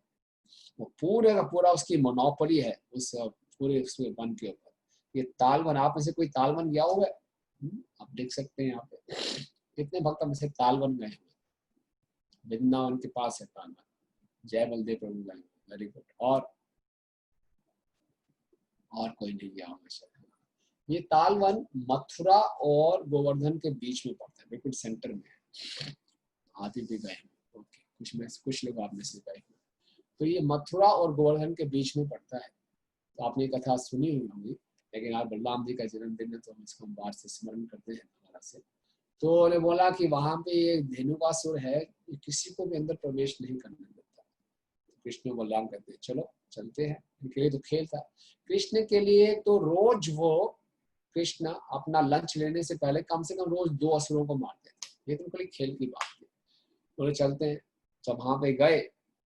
वो पूरे का पूरा उसकी मोनोपोली है उस पूरे उसमें वन के ऊपर। ये तालवन, आप में से कोई तालवन गया हुआ है? आप देख सकते हैं यहाँ पे कितने भक्त में से तालवन गए हुए। वृंदावन के पास है तालवन। जय बलदेव प्रभु, वेरी गुड। और कोई नहीं गया होगा शायद। ये तालवन मथुरा और गोवर्धन के बीच में पड़ता है, बिल्कुल सेंटर में है। आदि भी गए हैं, ओके, कुछ लोग आप में से गए हैं। तो ये मथुरा और गोवर्धन के बीच में पड़ता है। तो आपने कथा सुनी हुई होगी, लेकिन आज बलराम जी का जन्मदिन है तो हम इसको बार से स्मरण करते हैं दोबारा से। तो उन्होंने बोला कि वहां पे एक धेनुकासुर है, किसी को भी अंदर प्रवेश नहीं करने देता। कृष्ण बलराम कहते हैं चलो चलते हैं। उनके लिए तो खेल था। कृष्ण के लिए तो रोज वो कृष्ण अपना लंच लेने से पहले कम से कम रोज 2 असुरों को मारते थे। ये तो उनके लिए खेल की बात थी। बोले चलते हैं। जब वहां पे गए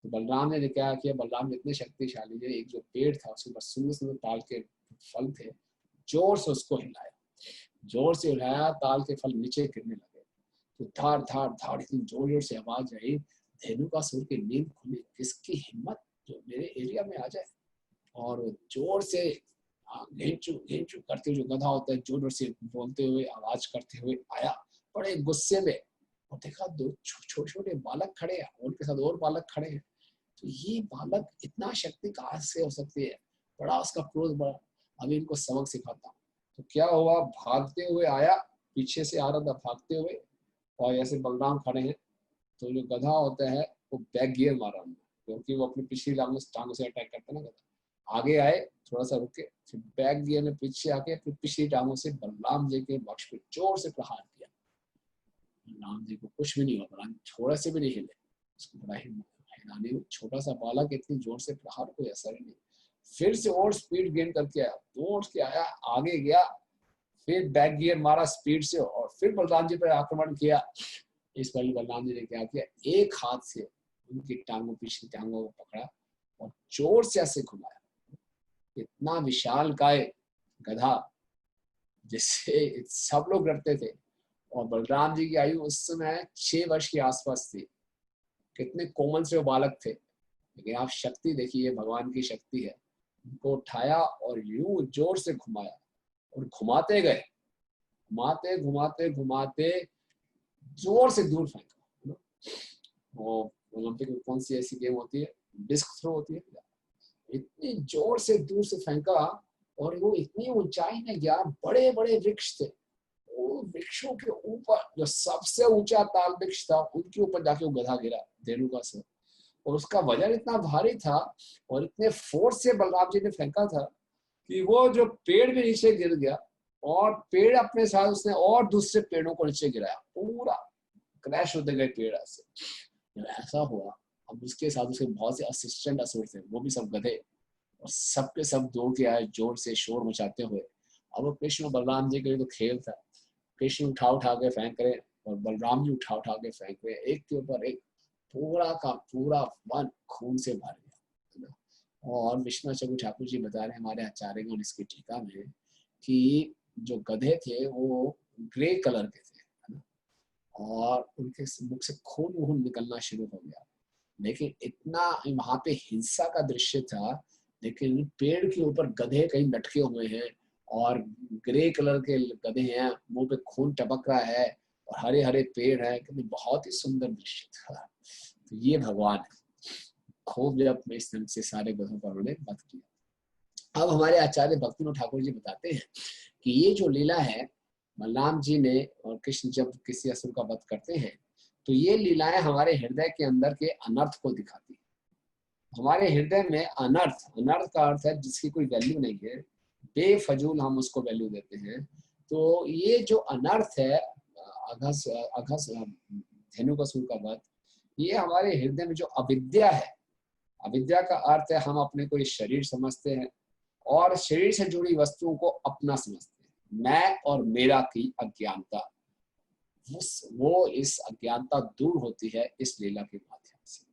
तो बलराम ने क्या किया, बलराम इतने शक्तिशाली है, एक जो पेड़ था उसके ऊपर सुंदर सुंदर ताल के फल थे, जोर से उसको हिलाया, जोर से हिलाया, ताल के फल नीचे गिरने लगे। तो धार धार धार इतनी जोर जोर से आवाज आई, धेनुकासुर की नींद खुली, किसकी हिम्मत जो मेरे एरिया में आ जाए। और जोर से घेंचू घेंचू करते जो गधा होता है, जोर जोर से बोलते हुए आवाज करते हुए आया, बड़े गुस्से में। और देखा 2 छोटे छोटे बालक खड़े हैं, उनके साथ और बालक खड़े हैं। तो ये बालक इतना शक्ति कहाँ से हो सकती है, बड़ा उसका क्रोध बढ़ा। अभी इनको सबक सिखाता हूँ। तो क्या हुआ, भागते हुए आया, पीछे से आ रहा था भागते हुए, और ऐसे बलराम खड़े हैं। तो जो गधा होता है वो बैक गियर मारा उन्होंने, क्योंकि वो अपनी पिछली टांगों से अटैक करता है ना गधा। आगे आए, थोड़ा सा रुके, फिर बैक गियर में पीछे आके फिर पिछली टांगों से बलराम जी के वक्ष पे जोर से प्रहार किया। बलराम जी को कुछ भी नहीं हुआ, बलराम थोड़ा से भी नहीं हिले। उसको बड़ा हिलाने में, छोटा सा बालक इतनी जोर से प्रहार कोई असर ही नहीं। फिर से और स्पीड गेन करके आया, दौड़ के आया, आगे गया, फिर बैक गियर मारा स्पीड से, और फिर बलराम जी पर आक्रमण किया। इस बार बलराम जी ने क्या किया, एक हाथ से उनकी टांगों, पिछली टांगों को पकड़ा और जोर से ऐसे घुमाया। इतना विशाल काय गधा जिससे सब लोग डरते थे। और बलराम जी की आयु उस समय 6 वर्ष के आसपास थी। कितने कोमल से वो बालक थे, लेकिन आप शक्ति देखिए, भगवान की शक्ति है। उनको उठाया और यूं जोर से घुमाया, और घुमाते गए, घुमाते घुमाते घुमाते जोर से दूर फेंका। वो ओलंपिक में कौन सी ऐसी गेम होती है, डिस्क थ्रो होती है, इतनी जोर से दूर से फेंका, और वो इतनी ऊंचाई में गया, बड़े बड़े वृक्ष थे, वो वृक्षों के ऊपर जो सबसे ऊंचा ताल वृक्ष था उनके ऊपर जाके वो गधा गिरा, धेनुकासुर। और उसका वजन इतना भारी था और इतने फोर्स से बलराम जी ने फेंका था कि वो जो पेड़ भी नीचे गिर गया, और पेड़ अपने साथ उसने और दूसरे पेड़ों को नीचे गिराया, पूरा क्रैश होते गए पेड़ ऐसे। जब ऐसा हुआ, अब उसके साथ उसके बहुत से असिस्टेंट असुर थे, वो भी सब गधे, और सबके सब दौड़ के आए जोर से शोर मचाते हुए। अब वो कृष्ण और बलराम जी के लिए तो खेल था। कृष्ण उठा उठा के फेंक रहे और बलराम जी उठा उठा के फेंक रहे, एक के ऊपर एक, पूरा का पूरा वन खून से भर गया। और विश्वनाथ ठाकुर जी बता रहे हमारे आचार्यगण इसकी टीका में कि जो गधे थे वो ग्रे कलर के थे, है ना, और उनके मुख से खून वून निकलना शुरू हो गया। लेकिन इतना वहां पे हिंसा का दृश्य था, लेकिन पेड़ के ऊपर गधे कहीं लटके हुए हैं, और ग्रे कलर के गधे हैं, मुंह पे खून टपक रहा है, और हरे हरे पेड़ है, कितनी बहुत ही सुंदर दृश्य था। तो ये भगवान है। खूब जब इस ढंग से सारे गधों पर उन्होंने वध किया। अब हमारे आचार्य भक्तिनाथ ठाकुर जी बताते हैं कि ये जो लीला है, बलराम जी ने और कृष्ण जब किसी असुर का वध करते हैं, तो ये लीलाएं हमारे हृदय के अंदर के अनर्थ को दिखाती है। हमारे हृदय में अनर्थ, अनर्थ का अर्थ है जिसकी कोई वैल्यू नहीं है, बेफजूल हम उसको वैल्यू देते हैं। तो ये जो अनर्थ है, अघस अघस धेनुकासुर का वध, ये हमारे हृदय में जो अविद्या है, अविद्या का अर्थ है हम अपने को ये शरीर समझते हैं और शरीर से जुड़ी वस्तुओं को अपना समझते हैं। मैं और मेरा की अज्ञानता, वो इस अज्ञानता दूर होती है इस लीला के माध्यम से।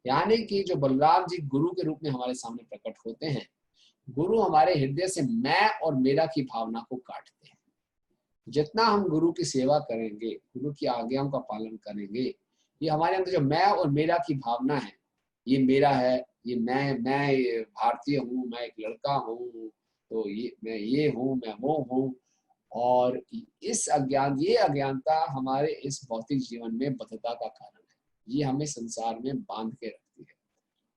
यानी कि जो बलराम जी गुरु के रूप में हमारे सामने प्रकट होते हैं, गुरु हमारे हृदय से मैं और मेरा की भावना को काटते हैं। जितना हम गुरु की सेवा करेंगे, गुरु की आज्ञाओं का पालन करेंगे, ये हमारे अंदर जो मैं और मेरा की भावना है, ये मेरा है, ये मैं भारतीय हूँ, मैं एक लड़का हूँ, तो ये मैं ये हूँ, मैं वो हूँ, और ये अज्ञानता हमारे इस भौतिक जीवन में बद्धता का कारण है। ये हमें संसार में बांध के रखती है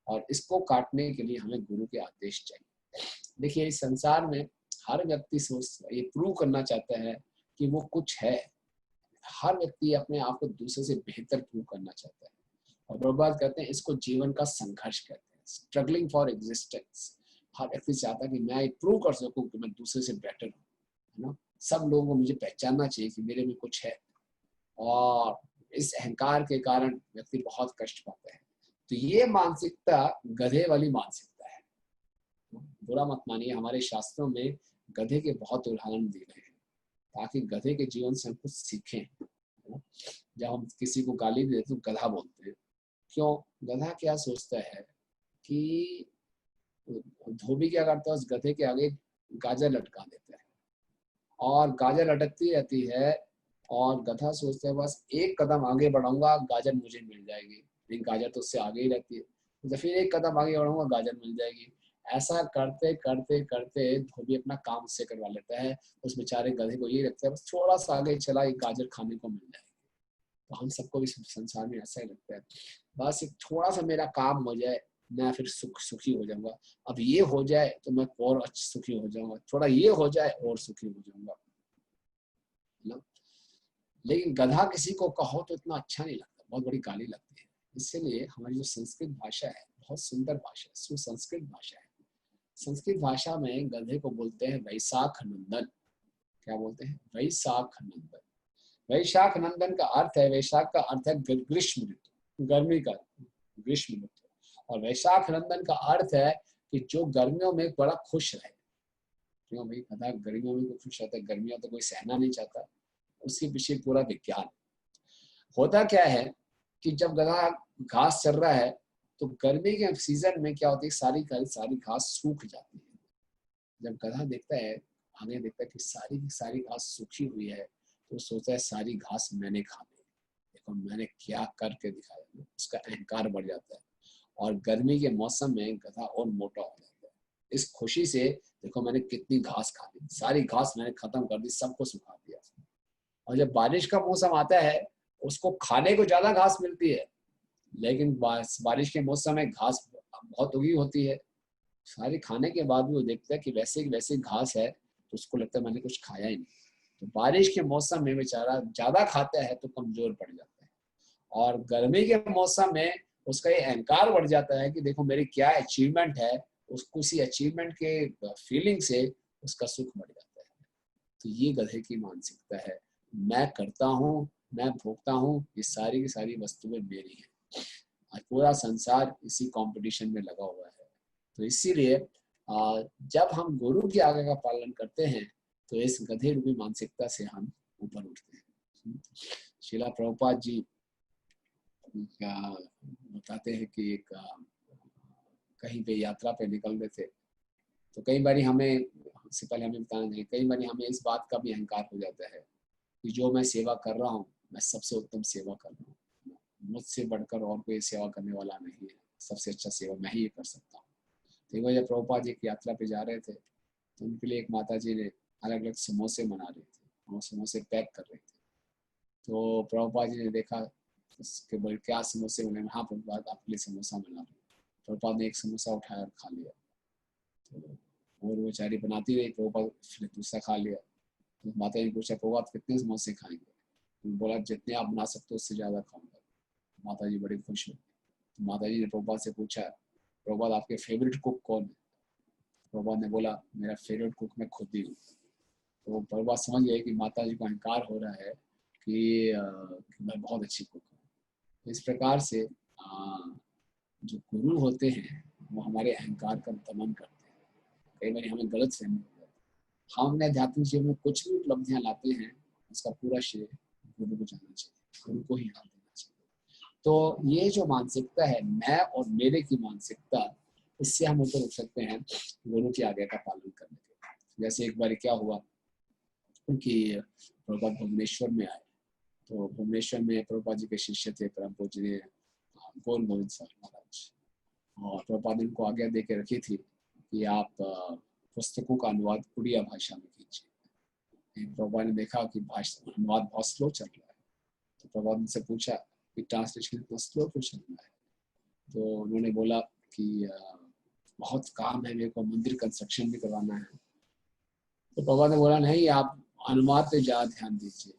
और इसको काटने के लिए हमें गुरु के आदेश चाहिए। देखिए, इस संसार में हर व्यक्ति ये प्रूव करना चाहता है कि वो कुछ है। हर व्यक्ति अपने आप को दूसरे से बेहतर प्रूव करना चाहता है और प्रभुपाद कहते हैं इसको जीवन का संघर्ष कहते हैं, स्ट्रगलिंग फॉर एग्जिस्टेंस। हर व्यक्ति चाहता है कि मैं प्रूव कर सकूं कि मैं दूसरे से बेटर हूँ, है ना। सब लोगों को मुझे पहचानना चाहिए कि मेरे में कुछ है, और इस अहंकार के कारण व्यक्ति बहुत कष्ट पाता है। तो ये मानसिकता गधे वाली मानसिकता है। बुरा मत मानिए, हमारे शास्त्रों में गधे के बहुत उदाहरण दिए गए हैं ताकि गधे के जीवन से हम कुछ सीखें। जब हम किसी को गाली देते तो गधा बोलते हैं, क्यों? गधा क्या सोचता है कि धोबी क्या करता है, उस गधे के आगे गाजर लटका देता है और गाजर लटकती रहती है और गधा सोचता है बस एक कदम आगे बढ़ाऊंगा गाजर मुझे मिल जाएगी, लेकिन गाजर तो उससे आगे ही रहती है। तो फिर एक कदम आगे बढ़ाऊंगा गाजर मिल जाएगी। ऐसा करते करते करते धोबी अपना काम उससे करवा लेता है। उस बेचारे गधे को ये लगता है बस थोड़ा सा आगे चला एक गाजर खाने को मिल जाएगी। तो हम सबको भी संसार में ऐसा ही लगता है, बस एक थोड़ा सा मेरा काम हो जाए, मैं फिर सुखी हो जाऊंगा। अब ये हो जाए तो मैं और सुखी हो जाऊंगा, थोड़ा ये हो जाए और सुखी हो जाऊंगा। लेकिन गधा किसी को कहो तो इतना अच्छा नहीं लगता, बहुत बड़ी गाली लगती है। इसलिए हमारी जो संस्कृत भाषा है बहुत सुंदर भाषा है, सुसंस्कृत भाषा है। संस्कृत भाषा में गधे को बोलते हैं वैशाख नंदन। क्या बोलते हैं? वैशाख नंदन। वैशाख नंदन का अर्थ है, वैशाख का अर्थ है ग्रीष्म ऋतु, गर्मी का, ग्रीष्म ऋतु। और वैशाख नंदन का अर्थ है कि जो गर्मियों में बड़ा खुश रहे। क्यों भाई? गधा गर्मियों में खुश रहता है, गर्मियां तो कोई सहना नहीं चाहता। उसके पीछे पूरा विज्ञान। होता क्या है कि जब गधा घास चर रहा है तो गर्मी के सीजन में क्या होती है, सारी घास सूख जाती है। जब गधा देखता है, आगे देखता है कि सारी की सारी घास सूखी हुई है, तो सोचता है सारी घास मैंने खा ली, देखो मैंने क्या करके दिखाया। उसका अहंकार बढ़ जाता है और गर्मी के मौसम में गधा और मोटा हो जाता है इस खुशी से, देखो मैंने कितनी घास खा ली, सारी घास मैंने खत्म कर दी, सबको सुखा दिया। और जब बारिश का मौसम आता है उसको खाने को ज्यादा घास मिलती है, लेकिन बारिश के मौसम में घास बहुत उगी होती है। सारी खाने के बाद भी वो देखता है कि वैसे घास है, तो उसको लगता है मैंने कुछ खाया ही नहीं। तो बारिश के मौसम में बेचारा ज्यादा खाता है तो कमजोर पड़ जाता है, और गर्मी के मौसम में उसका ये अहंकार बढ़ जाता है कि देखो मेरी क्या अचीवमेंट है, उसको उसी अचीवमेंट के फीलिंग से उसका सुख बढ़ जाता है। तो ये गधे की मानसिकता है, मैं करता हूँ, मैं भोगता हूँ, ये सारी की सारी वस्तुएं मेरी हैं। आज पूरा संसार इसी कंपटीशन में लगा हुआ है। तो इसीलिए जब हम गुरु की आज्ञा का पालन करते हैं तो इस गधे रूपी मानसिकता से हम ऊपर उठते हैं। श्रीला प्रभुपाद जी बताते हैं कि एक कहीं पे यात्रा पे निकल रहे थे, तो कई बार हमें, इससे पहले हमें बताना चाहिए, कई बार हमें इस बात का भी अहंकार हो जाता है कि जो मैं सेवा कर रहा हूँ मैं सबसे उत्तम सेवा कर रहा हूँ, मुझसे बढ़कर और कोई सेवा करने वाला नहीं है, सबसे अच्छा सेवा मैं ही कर सकता हूँ। तो एक बार जब प्रभुपाद जी की यात्रा पे जा रहे थे तो उनके लिए एक माता जी ने अलग अलग समोसे बना रहे थे और समोसे पैक कर रहे थे। तो प्रभुपाद जी ने देखा उसके बोले क्या समोसे बने? हाँ प्रभुपाद आपके लिए समोसा बना रहे। प्रभुपाद ने एक समोसा उठाया और खा लिया। तो और वो बेचारी बनाती रही, प्रभुपाद फिर दूसरा खा लिया। तो माता जी ने पूछा प्रभुपाद कितने समोसे खाएंगे? तो बोला जितने आप बना सकते हो उससे ज्यादा खाऊंगा। माता जी बड़ी खुश हुई। तो माता जी ने प्रभुपाद से पूछा प्रभुपाद आपके फेवरेट कुक कौन है? प्रभुपाद ने बोला मेरा फेवरेट कुक मैं खुद ही हूँ। तो प्रभुपाद समझ गए कि माता जी को अहंकार हो रहा है कि मैं बहुत अच्छी कुक हूँ। इस प्रकार से जो गुरु होते हैं वो हमारे अहंकार का दमन करते हैं। कई बार हमें गलत फहमी हो जाती है। हम अपने आध्यात्मिक जीवन में कुछ भी उपलब्धियां लाते हैं, उसका पूरा श्रेय गुरु को जाना चाहिए, गुरु को ही हाथ देना चाहिए। तो ये जो मानसिकता है, मैं और मेरे की मानसिकता, इससे हम ऊपर उठ सकते हैं गुरु की आज्ञा का पालन करने के। जैसे एक बार क्या हुआ कि प्रभुपाद भुवनेश्वर में आए, तो भुवनेश्वर में प्रभुपाद जी के शिष्य थे परम पूजनीय गौर गोविंद स्वामी महाराज, और प्रभुपाद इनको आज्ञा दे के रखी थी कि आप पुस्तकों का अनुवाद उड़िया भाषा में कीजिए। प्रभुपाद ने देखा कि भाषा अनुवाद बहुत स्लो चल रहा है, तो प्रभुपाद उनसे पूछा कि ट्रांसलेशन इतना स्लो क्यों चल रहा है। तो उन्होंने बोला कि बहुत काम है, मेरे को मंदिर कंस्ट्रक्शन भी करवाना है। तो प्रभुपाद ने बोला नहीं, आप अनुवाद पे ज़्यादा ध्यान दीजिए।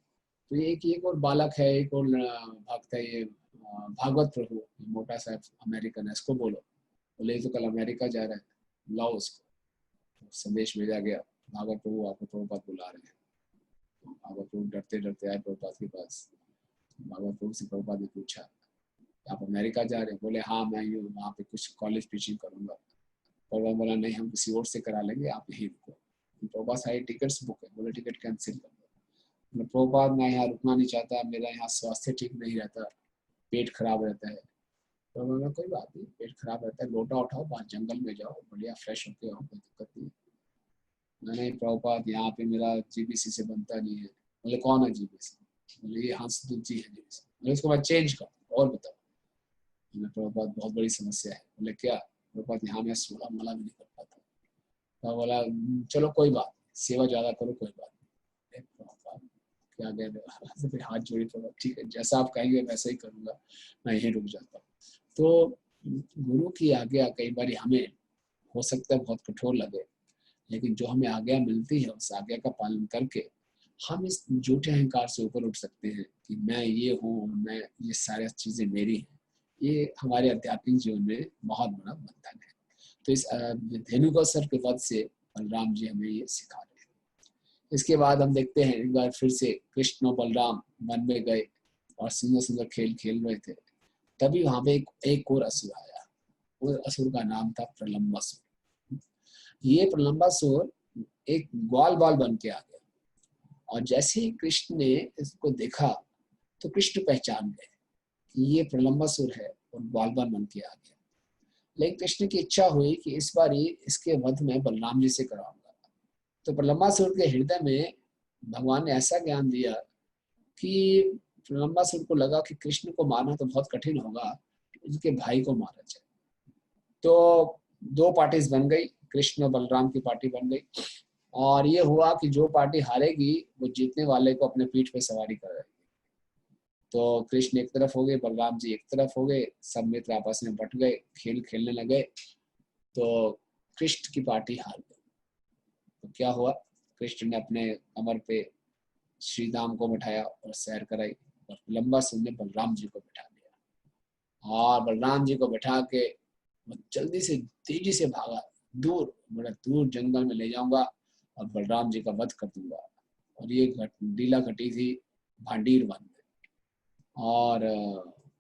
तो ये एक और बालक है, एक और भक्त है, ये भागवत प्रभु, मोटा सा अमेरिकन है, इसको बोलो। बोले तो कल अमेरिका जा रहा है, लाओ उसको। तो संदेश भेजा गया, भागवत प्रभु आपको प्रभुपाद बुला रहे हैं। तो भागवत प्रभु डरते डरते आए प्रभुपाद के पास। भागवत प्रभु से प्रभुपाद ने पूछा आप अमेरिका जा रहे हैं? बोले हाँ, मैं यूँ वहाँ पे कुछ कॉलेज टीचिंग करूँगा। प्रभुपाद बोला नहीं, हम किसी और से करा लेंगे, आप यहीं रुको। प्रभुपाद सारी टिकट्स बुक है। बोले टिकट कैंसिल कर दो। प्रभुपाद मैं यहाँ रुकना नहीं चाहता, मेरा यहाँ स्वास्थ्य ठीक नहीं रहता, पेट खराब रहता है। तो मैं कोई बात नहीं, पेट खराब रहता है, लोटा उठाओ, बाहर जंगल में जाओ, बढ़िया फ्रेश होके आओ, कोई दिक्कत नहीं। मैंने प्रभुपाद यहाँ पे मेरा जीबीसी से बनता नहीं है। बोले कौन है जीबीसी? बोले ये हंसदूत जी है जीबीसी। मैंने उसको मैं चेंज कर और बताओ। मैंने प्रभुपाद बहुत बड़ी समस्या है। बोले क्या? प्रभुपाद यहाँ मैं सोलह माला भी नहीं कर पाता। तो बोला चलो कोई बात, सेवा ज्यादा करो, कोई बात नहीं। प्रभुपाद क्या कह रहे, हाथ जोड़ी प्रभुपाद, ठीक है जैसा आप कहेंगे वैसा ही करूँगा, मैं यहीं रुक जाता हूँ। तो गुरु की आज्ञा कई बार हमें हो सकता है बहुत कठोर लगे, लेकिन जो हमें आज्ञा मिलती है उस आज्ञा का पालन करके हम इस झूठे अहंकार से ऊपर उठ सकते हैं कि मैं ये हूँ, मैं ये सारी चीजें मेरी हैं। ये हमारे आध्यात्मिक जीवन में बहुत बड़ा बंधन है। तो इस धेनुकासुर के वध से बलराम जी हमें ये सिखा रहे हैं। इसके बाद हम देखते हैं एक बार फिर से कृष्ण और बलराम वन में गए और सुंदर सुंदर खेल खेल रहे थे। तभी वहां पे एक और असुर आया। उस असुर का नाम था प्रलंबासुर। ये प्रलंबासुर एक ग्वाल बाल बन के आ गया, और जैसे ही कृष्ण ने इसको देखा तो कृष्ण पहचान गए कि ये प्रलंबासुर है और ग्वाल बाल बन के आ गया। लेकिन कृष्ण की इच्छा हुई कि इस बार इसके वध में बलराम जी से कराऊंगा। तो प्रलंबासुर के हृदय में भगवान ने ऐसा ज्ञान दिया कि प्रलंबासुर को लगा कि कृष्ण को मारना तो बहुत कठिन होगा, इसके भाई को मारा जाए। तो दो पार्टीज बन गई, कृष्ण और बलराम की पार्टी बन गई, और ये हुआ कि जो पार्टी हारेगी वो जीतने वाले को अपने पीठ पे सवारी कराएगी। तो कृष्ण एक तरफ हो गए, बलराम जी एक तरफ हो गए, सब मित्र आपस में बट गए, खेल खेलने लगे। तो कृष्ण की पार्टी हार गई। तो क्या हुआ, कृष्ण ने अपने कमर पे श्री राम को बिठाया और सैर कराई, और प्रलंबासुर ने बलराम जी को बिठा दिया, और बलराम जी को बिठा के जल्दी से तेजी से भागा, दूर, बड़ा दूर जंगल में ले जाऊंगा और बलराम जी का वध कर दूंगा। और ये लीला घटी थी भांडीर वन में। और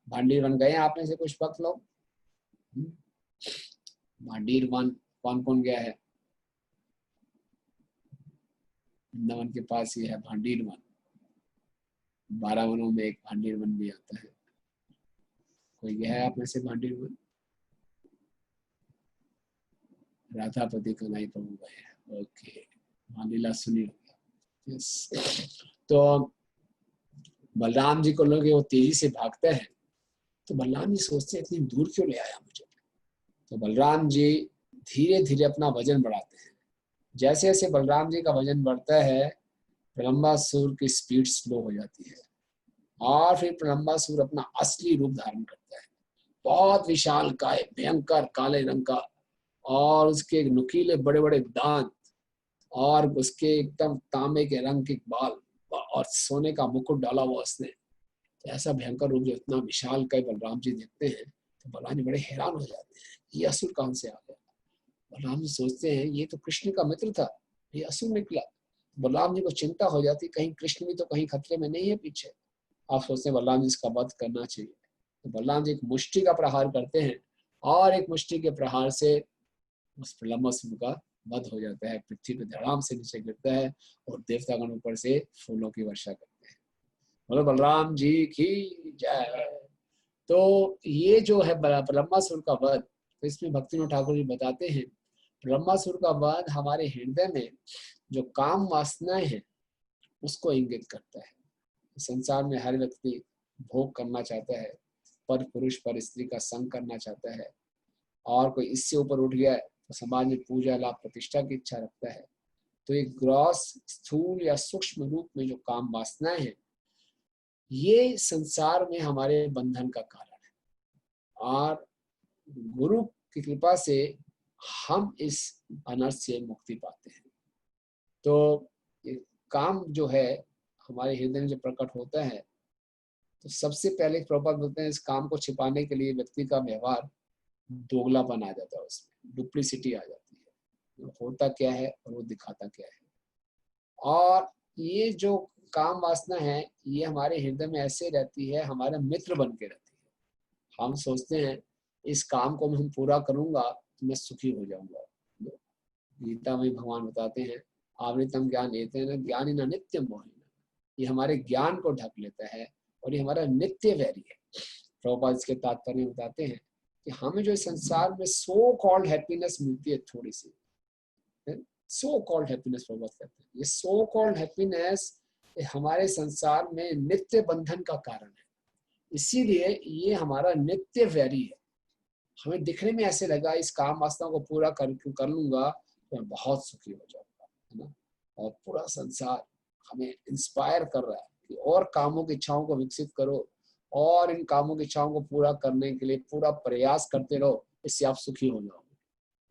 भांडीर वन गए आप में से कुछ भक्त लोग? भांडीर वन कौन कौन गया है? वृंदावन के पास ये है भांडीर वन। 12 वनों में एक भांडीर वन भी आता है। कोई गया है आप में से भांडीर वन? राधापति कन्हैया प्रभु गए। ओके, लीला सुनी होगी। यस। तो बलराम जी को लोग वो तेजी से भागते हैं, तो बलराम जी सोचते हैं इतनी दूर क्यों ले आया मुझे। तो बलराम जी धीरे धीरे अपना वजन बढ़ाते हैं। जैसे जैसे बलराम जी का वजन बढ़ता है, प्रलंबासुर की स्पीड स्लो हो जाती है, और फिर प्रलंबासुर अपना असली रूप धारण करता है। बहुत विशाल काय, भयंकर काले रंग का, और उसके नुकीले बड़े बड़े दांत, और उसके एकदम तांबे के रंग के बाल, और सोने का मुकुट डाला हुआ उसने। तो ऐसा भयंकर रूप जो इतना विशाल काय बलराम जी देखते हैं, तो बलराम जी बड़े हैरान हो जाते हैं, ये असुर कहां से आ गया। बलराम जी सोचते हैं ये तो कृष्ण का मित्र था, ये असुर निकला। बलराम जी को चिंता हो जाती, कहीं कृष्ण भी तो कहीं खतरे में नहीं है पीछे। आप सोचते हैं बलराम जी इसका वध करना चाहिए। तो बलराम जी एक मुष्टि का प्रहार करते हैं और एक मुष्टि के प्रहार से उस प्रलंबासुर का वध हो जाता है, पृथ्वी पे धड़ाम से नीचे गिरता है और देवतागण ऊपर से फूलों की वर्षा करते हैं। बोलो बलराम जी की जय। तो ये जो है प्रलंबासुर का वध, तो इसमें भक्तिविनोद ठाकुर जी बताते हैं प्रलंबासुर का वध हमारे हृदय में जो काम वासनाएं हैं उसको इंगित करता है। संसार में हर व्यक्ति भोग करना चाहता है, पर पुरुष पर स्त्री का संग करना चाहता है, और कोई इससे ऊपर उठ गया तो समाज में पूजा लाभ प्रतिष्ठा की इच्छा रखता है। तो एक ग्रॉस स्थूल या सूक्ष्म रूप में जो काम वासनाएं हैं ये संसार में हमारे बंधन का कारण है, और गुरु की कृपा से हम इस अनर्थ से मुक्ति पाते हैं। तो ये काम जो है हमारे हृदय में जो प्रकट होता है, तो सबसे पहले प्रभुपाद बोलते हैं इस काम को छिपाने के लिए व्यक्ति का व्यवहार दोगलापन आ जाता है, उसमें डुप्लीसिटी आ जाती है, होता क्या है और वो दिखाता क्या है। और ये जो काम वासना है ये हमारे हृदय में ऐसे रहती है, हमारा मित्र बन के रहती है। हम सोचते हैं इस काम को मैं पूरा करूंगा तो मैं सुखी हो जाऊंगा। गीता में भगवान बताते हैं आवृतम ज्ञान एते न ज्ञानी न नित्यम मोहिना, ये हमारे ज्ञान को ढक लेता है और ये हमारा नित्य वैरी है। प्रभुपाद इसके तात्पर्य बताते हैं कि हमें जो संसार में सो कॉल्ड हैप्पीनेस मिलती है थोड़ी सी, सो कॉल्ड हैप्पीनेस प्रभुपाद कहते हैं, ये सो कॉल्ड हैप्पीनेस हमारे संसार में नित्य बंधन का कारण है, इसीलिए ये हमारा नित्य वैरी है। हमें दिखने में ऐसे लगा इस काम वासना को पूरा कर लूंगा तो मैं बहुत सुखी हो जाऊंगा, है ना। और पूरा संसार हमें इंस्पायर कर रहा है कि और कामों की इच्छाओं को विकसित करो और इन कामों की इच्छाओं को पूरा करने के लिए पूरा प्रयास करते रहो, इससे आप सुखी हो जाओगे।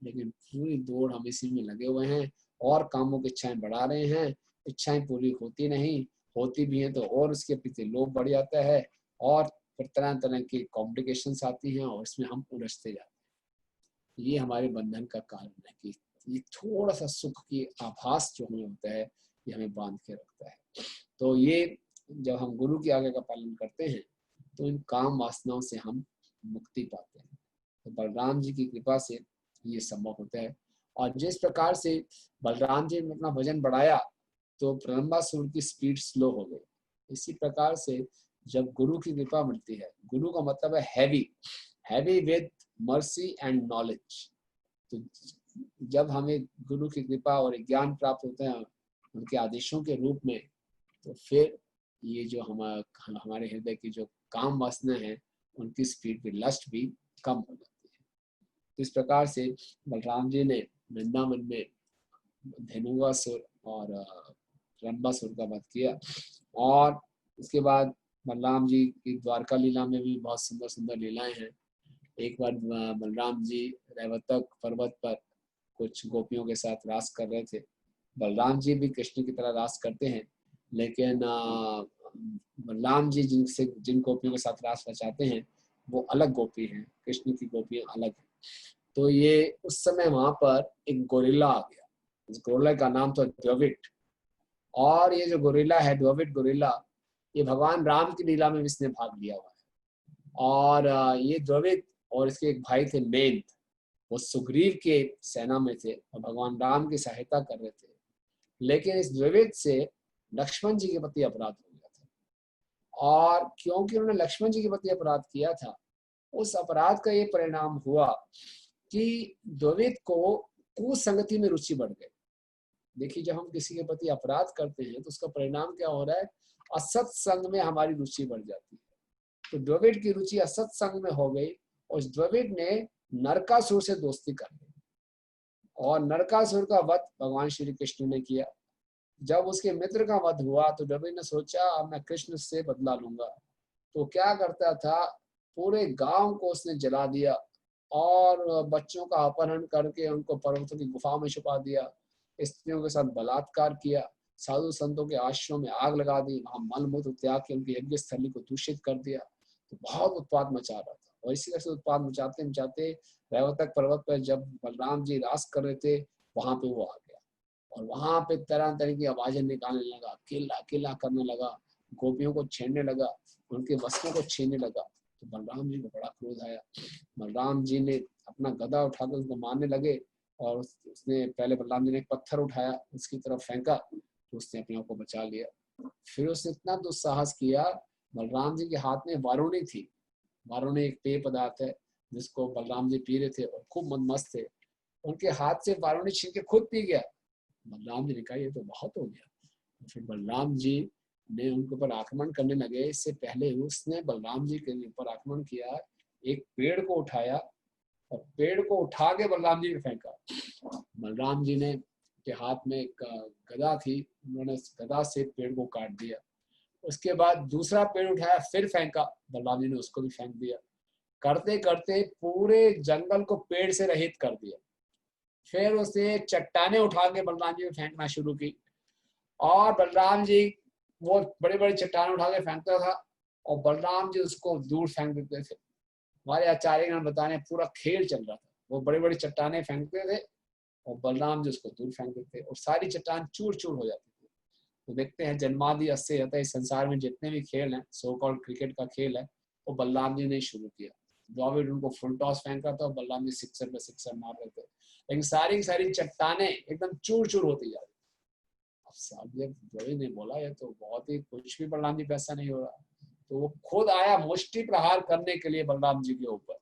लेकिन पूरी दौड़ हम इसी में लगे हुए हैं और कामों की इच्छाएं बढ़ा रहे हैं, इच्छाएं पूरी होती नहीं, होती भी हैं तो और उसके प्रति लोभ बढ़ जाता है और फिर तरह तरह की कॉम्प्लिकेशंस आती हैं और इसमें हम उलझते जाते हैं। ये हमारे बंधन का कारण है कि ये थोड़ा सा सुख की आभास जो हमें होता है ये हमें बांध के रखता है। तो ये जब हम गुरु की आज्ञा का पालन करते हैं तो इन काम वासनाओं से हम मुक्ति पाते हैं। तो बलराम जी की कृपा से ये संभव होता है। और जिस प्रकार से बलराम जी ने अपना वजन बढ़ाया तो प्रलंबासुर की स्पीड स्लो हो गई, इसी प्रकार से जब गुरु की कृपा मिलती है, गुरु का मतलब है heavy, heavy with mercy and knowledge. तो जब हमें गुरु की कृपा और ज्ञान प्राप्त होते हैं उनके आदेशों के रूप में, तो फिर ये जो हमारे हृदय की जो काम वासना है उनकी स्पीड भी, लस्ट भी कम हो जाती है। तो इस प्रकार से बलराम जी ने वृंदावन में धेनुकासुर और प्रलंबासुर का वध किया। और उसके बाद बलराम जी की द्वारका लीला में भी बहुत सुंदर सुंदर लीलाएं हैं। एक बार बलराम जी रैवतक पर्वत पर कुछ गोपियों के साथ रास कर रहे थे। बलराम जी भी कृष्ण की तरह रास करते हैं, लेकिन बलराम जी जिन गोपियों के साथ रास रचाते हैं वो अलग गोपी हैं, कृष्ण की गोपियां अलग हैं। तो ये उस समय वहां पर एक गोरिल्ला आ गया, इस गोरिल्ला का नाम तो द्रविड। और ये जो गोरिल्ला है द्रविड गोरिल्ला, ये भगवान राम की लीला में इसने भाग लिया हुआ है। और ये द्रविड और इसके एक भाई थे मेंथ, वो सुग्रीव के सेना में थे और भगवान राम की सहायता कर रहे थे। लेकिन इस द्रविड से लक्ष्मण जी के प्रति अपराध हो गया था, और क्योंकि उन्होंने लक्ष्मण जी के प्रति अपराध किया था, उस अपराध का ये परिणाम हुआ कि द्रविड को कुसंगति में रुचि बढ़ गई। देखिए, जब हम किसी के प्रति अपराध करते हैं तो उसका परिणाम क्या हो रहा है, असत संग में हमारी रुचि बढ़ जाती है। तो द्रविड की रुचि असत संग में हो गई और द्रविड ने नरकासुर से दोस्ती कर ली और नरकासुर का वध भगवान श्री कृष्ण ने किया। जब उसके मित्र का वध हुआ तो द्रविड ने सोचा अब मैं कृष्ण से बदला लूंगा। तो क्या करता था, पूरे गांव को उसने जला दिया और बच्चों का अपहरण करके उनको पर्वतों की गुफा में छुपा दिया, स्त्रियों के साथ बलात्कार किया, साधु संतों के आश्रम में आग लगा दी, वहां मलमूत्र त्याग के उनकी यज्ञ स्थली को दूषित कर दिया। तो बहुत उत्पाद मचा रहा था। और इसी तरह से उत्पाद मचाते मचाते रैवतक पर्वत पर जब बलराम जी रास कर रहे थे वहां पे वो आ गया और वहां पे तरह तरह की आवाजें निकालने लगा, किल्ला किल्ला करने लगा, गोपियों को छेड़ने लगा, उनके वस्त्रों को छीनने लगा। तो बलराम जी को बड़ा क्रोध आया। बलराम जी ने अपना गदा उठाकर उसको मारने लगे और उसने पहले बलराम जी ने एक पत्थर उठाया, उसकी तरफ फेंका, तो उसने अपने आप को बचा लिया। फिर उसने इतना दुस्साहस किया, बलराम जी के हाथ में वारुणी थी। वारुणी एक पेय पदार्थ है जिसको बलराम जी पी रहे थे और खूब मस्त थे। उनके हाथ से वारुणी छीन के खुद पी गया। बलराम जी ने कहा ये तो बहुत हो गया। तो फिर बलराम जी ने उनके ऊपर आक्रमण करने लगे। इससे पहले उसने बलराम जी के ऊपर आक्रमण किया, एक पेड़ को उठाया और पेड़ को उठा के बलराम जी ने फेंका। बलराम जी ने के हाथ में एक गदा थी, उन्होंने उस गदा से पेड़ को काट दिया। उसके बाद दूसरा पेड़ उठाया, फिर फेंका, बलराम जी ने उसको भी फेंक दिया। करते करते पूरे जंगल को पेड़ से रहित कर दिया। फिर उसे चट्टाने उठा के बलराम जी ने फेंकना शुरू की और बलराम जी वो बड़ी बड़ी चट्टाने उठा के फेंकता था और बलराम जी उसको दूर फेंक देते थे। हमारे आचार्यगण बताने पूरा खेल चल रहा था। वो बड़ी बड़ी चट्टाने फेंकते थे और बलराम जी उसको दूर फेंक देते और सारी चट्टान चूर चूर हो जाती थी। तो देखते हैं जन्मादि अस्य यत, इस संसार में जितने भी खेल हैं, सो कॉल्ड क्रिकेट का खेल है, वो बलराम जी ने शुरू किया। द्रविड़ उनको फुल टॉस फेंका था और बलराम जी सिक्सर पे सिक्सर मार रहे थे, लेकिन सारी सारी चट्टाने एकदम चूर चूर होती जा रही। अब साहब जब द्रविड़ ने बोला ये तो बहुत ही, कुछ भी बलराम जी पे ऐसा नहीं हो रहा, तो वो खुद आया मुष्टि प्रहार करने के लिए बलराम जी के ऊपर।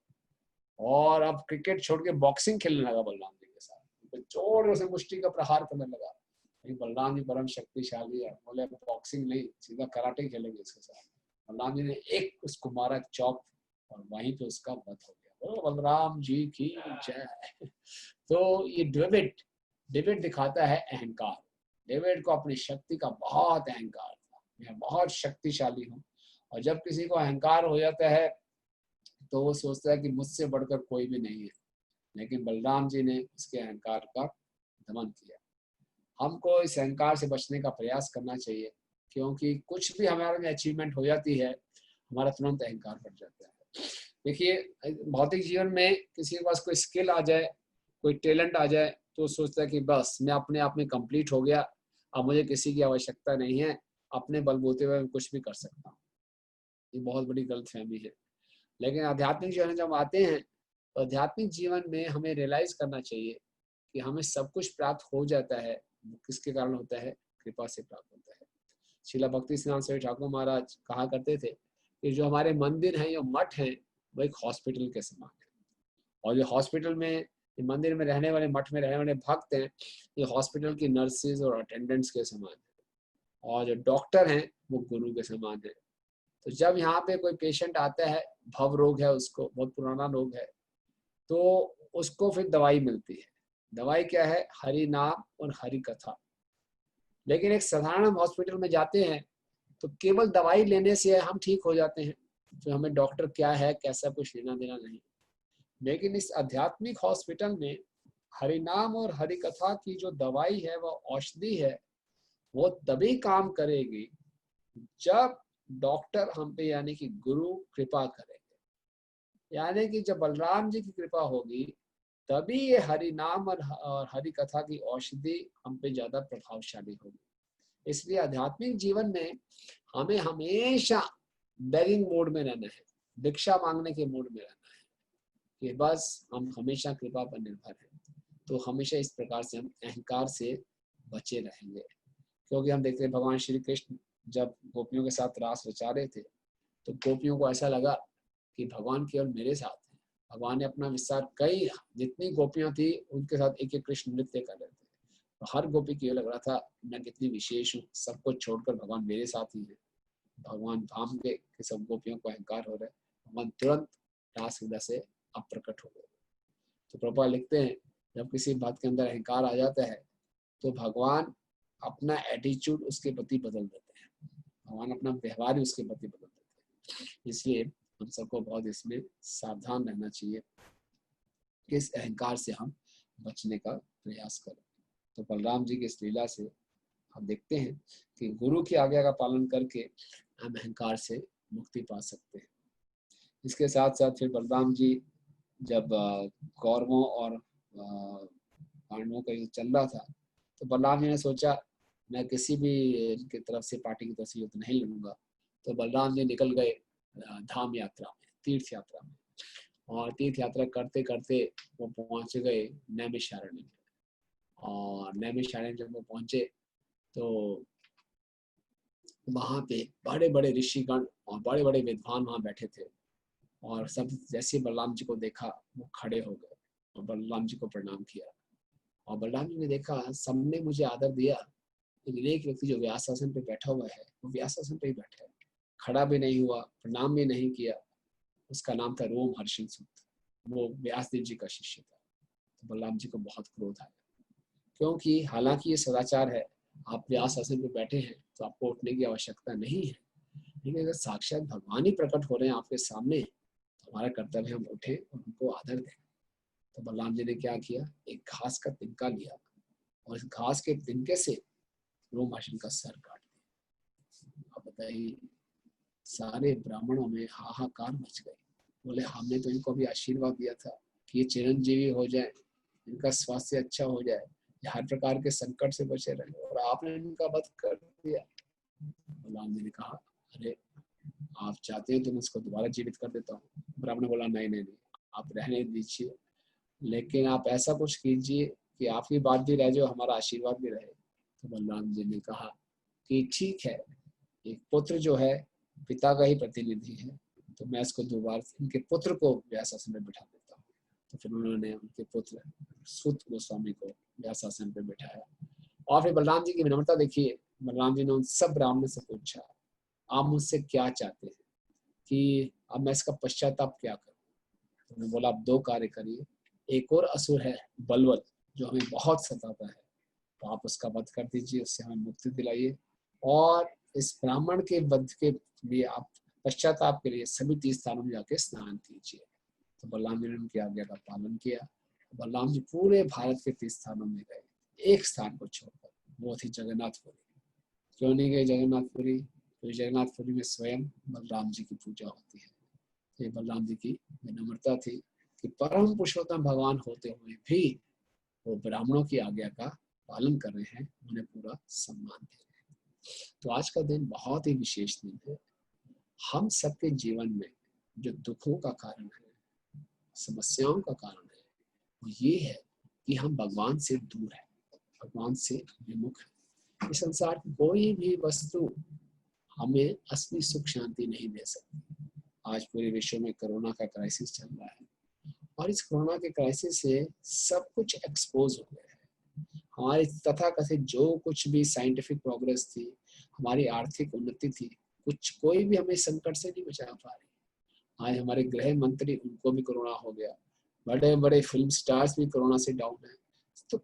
और अब क्रिकेट छोड़ के बॉक्सिंग खेलने लगा बलराम जी के साथ, तो जोर से मुष्टि का प्रहार करने लगा। लेकिन बलराम जी परम शक्तिशाली है, बोले बॉक्सिंग नहीं, सीधा कराटे खेलेंगे इसके साथ। बलराम जी ने एक उसको मारा चौक और वहीं पे उसका वध हो गया। बोलो बलराम जी की जय। तो ये डेविड दिखाता है अहंकार। डेविड को अपनी शक्ति का बहुत अहंकार था, मैं बहुत शक्तिशाली हूँ। और जब किसी को अहंकार हो जाता है तो वो सोचता है कि मुझसे बढ़कर कोई भी नहीं है, लेकिन बलराम जी ने उसके अहंकार का दमन किया। हमको इस अहंकार से बचने का प्रयास करना चाहिए, क्योंकि कुछ भी हमारे में अचीवमेंट हो जाती है, हमारा तुरंत अहंकार बढ़ जाता है। देखिए भौतिक जीवन में किसी के पास कोई स्किल आ जाए, कोई टैलेंट आ जाए, तो सोचता है कि बस मैं अपने आप में कंप्लीट हो गया, अब मुझे किसी की आवश्यकता नहीं है, अपने बलबूते पर कुछ भी कर सकता हूँ। ये बहुत बड़ी गलतफहमी है। लेकिन आध्यात्मिक जीवन जब आते हैं तो आध्यात्मिक जीवन में हमें रियलाइज करना चाहिए कि हमें सब कुछ प्राप्त हो जाता है, किसके कारण होता है? कृपा से प्राप्त होता है। श्रीला भक्ति सिद्धांत स्वामी ठाकुर महाराज कहा करते थे कि जो हमारे मंदिर हैं, जो मठ हैं, वो एक हॉस्पिटल के समान है। और जो हॉस्पिटल में, मंदिर में रहने वाले, मठ में रहने वाले भक्त हैं, ये हॉस्पिटल की नर्सेज और अटेंडेंट्स के समान है। और जो डॉक्टर हैं वो गुरु के समान है। तो जब यहाँ पे कोई पेशेंट आता है, भव रोग है, उसको बहुत पुराना रोग है, तो उसको फिर दवाई मिलती है। दवाई क्या है? हरि नाम और हरि कथा। लेकिन एक साधारण हम हॉस्पिटल में जाते हैं तो केवल दवाई लेने से हम ठीक हो जाते हैं, तो हमें डॉक्टर क्या है कैसा कुछ लेना देना नहीं। लेकिन इस आध्यात्मिक हॉस्पिटल में हरि नाम और हरि कथा की जो दवाई है, वो औषधि है, वो तभी काम करेगी जब डॉक्टर हम पे यानी कि गुरु कृपा करेंगे। यानी कि जब बलराम जी की कृपा होगी तभी ये हरि नाम और हरि कथा की औषधि हम पे ज्यादा प्रभावशाली होगी। इसलिए आध्यात्मिक जीवन में हमें हमेशा बेगिंग मोड में रहना है, भिक्षा मांगने के मोड में रहना है कि बस हम हमेशा कृपा पर निर्भर हैं। तो हमेशा इस प्रकार से हम अहंकार से बचे रहेंगे। क्योंकि हम देखते हैं भगवान श्री कृष्ण जब गोपियों के साथ रास रचा रहे थे, तो गोपियों को ऐसा लगा कि भगवान केवल मेरे साथ हैं। भगवान ने अपना विस्तार, कई जितनी गोपियां थी उनके साथ एक एक कृष्ण नृत्य कर रहे थे। तो हर गोपी को ये लग रहा था मैं कितनी विशेष हूँ, सब कुछ छोड़कर भगवान मेरे साथ ही है। भगवान धाम के कि सब गोपियों को अहंकार हो रहा है, भगवान तुरंत रास हृदय से अप्रकट हो गए। तो प्रभुपाद लिखते हैं जब किसी बात के अंदर अहंकार आ जाता है तो भगवान अपना एटीट्यूड उसके प्रति बदल देते हैं, भगवान अपना व्यवहार ही उसके प्रति बदल देते हैं। इसलिए हम सबको बहुत इसमें सावधान रहना चाहिए कि इस अहंकार से हम बचने का प्रयास करें। तो बलराम जी की इस लीला से हम देखते हैं कि गुरु की आज्ञा का पालन करके हम अहंकार से मुक्ति पा सकते हैं। इसके साथ साथ फिर बलराम जी जब कौरवों और पांडवों का युद्ध चल रहा था, तो बलराम जी ने सोचा मैं किसी भी की तरफ से, पार्टी की तरफ से युद्ध नहीं लड़ूंगा। तो बलराम जी निकल गए धाम यात्रा में। तीर्थ यात्रा में। और तीर्थ यात्रा करते करते वो पहुंच गए नैमिषारण्य में। और नैमिषारण्य जब वो पहुंचे तो वहां पे बड़े बड़े ऋषिगण और बड़े बड़े विद्वान वहां बैठे थे। और सब जैसे बलराम जी को देखा वो खड़े हो गए और बलराम जी को प्रणाम किया। और बलराम जी ने देखा सबने मुझे आदर दिया, लेकिन एक व्यक्ति जो व्यास आसन पे बैठा हुआ है वो व्यास आसन पे ही बैठा है, खड़ा भी नहीं हुआ, प्रणाम भी नहीं किया। उसका नाम था रोम हर्षण सूत, वो व्यासदेव जी का शिष्य था। तो बलराम जी को बहुत क्रोध आया, क्योंकि हालांकि ये सदाचार है, आप व्यास आसन पे बैठे हैं तो आपको उठने की आवश्यकता नहीं है, लेकिन अगर साक्षात भगवान ही प्रकट हो रहे हैं आपके सामने तो हमारा कर्तव्य है हम उठे और उनको आदर दें। तो बलराम जी ने क्या किया, एक घास का तिनका लिया और इस घास के तिनके से रोमहर्षण का सर काट दिया। अब बताइए, सारे ब्राह्मणों में हाहाकार मच गए। बोले हमने तो इनको भी आशीर्वाद दिया था कि ये चिरंजीवी हो जाए, इनका स्वास्थ्य अच्छा हो जाए, हर प्रकार के संकट से बचे रहे, और आपने इनका वध कर दिया। बलराम जी ने कहा, अरे आप चाहते हैं तो मैं इसको दोबारा जीवित कर देता हूँ। ब्राह्मण बोला नहीं नहीं नहीं, आप रहने दीजिए, लेकिन आप ऐसा कुछ कीजिए कि आपकी बात भी रह जाए, हमारा आशीर्वाद भी रहे। तो बलराम जी ने कहा कि ठीक है, एक पुत्र जो है पिता का ही प्रतिनिधि है, तो मैं इसको दोबारा इनके पुत्र को व्यासासन में बिठा देता हूँ। तो फिर उन्होंने उनके पुत्र सूत गोस्वामी को व्यासासन पे बिठाया। और फिर बलराम जी की विनम्रता देखिए, बलराम जी ने उन सब ब्राह्मण से पूछा आप मुझसे क्या चाहते हैं कि अब मैं इसका पश्चाताप क्या करूं। तो उन्होंने बोला आप दो कार्य करिए, एक और असुर है बलवल जो हमें बहुत सताता है, तो आप उसका वध कर दीजिए, उससे हमें मुक्ति दिलाइए, और इस ब्राह्मण के वध के लिए आप पश्चाताप के लिए सभी तीर्थ स्थानों में जाके स्नान कीजिए। तो बलराम जी ने उनकी आज्ञा का पालन किया। बलराम जी पूरे भारत के तीर्थ स्थानों में गए, एक स्थान को छोड़कर, वो थी जगन्नाथपुरी। क्यों नहीं गए जगन्नाथपुरी? क्योंकि जगन्नाथपुरी में स्वयं बलराम जी की पूजा होती है। ये बलराम जी की विनम्रता थी कि परम पुरुषोत्तम भगवान होते हुए भी वो ब्राह्मणों की आज्ञा का पालन कर रहे हैं, उन्हें पूरा सम्मान दे रहे हैं। तो आज का दिन बहुत ही विशेष दिन है। हम सबके जीवन में जो दुखों का कारण है, समस्याओं का कारण है, वो ये है कि हम भगवान से दूर हैं, भगवान से विमुख हैं। इस संसार की कोई भी वस्तु हमें असली सुख शांति नहीं दे सकती। आज पूरे विश्व में कोरोना का क्राइसिस चल रहा है, और इस कोरोना के क्राइसिस से सब कुछ एक्सपोज हो गया है। हमारी तथाकथित जो कुछ भी साइंटिफिक प्रोग्रेस थी, हमारी आर्थिक उन्नति थी, कोई भी हमें संकट से नहीं बचा पा रही। आज हमारे गृह मंत्री, उनको भी कोरोना हो गया, बड़े बड़े फिल्म स्टार्स भी कोरोना से डाउन है। तो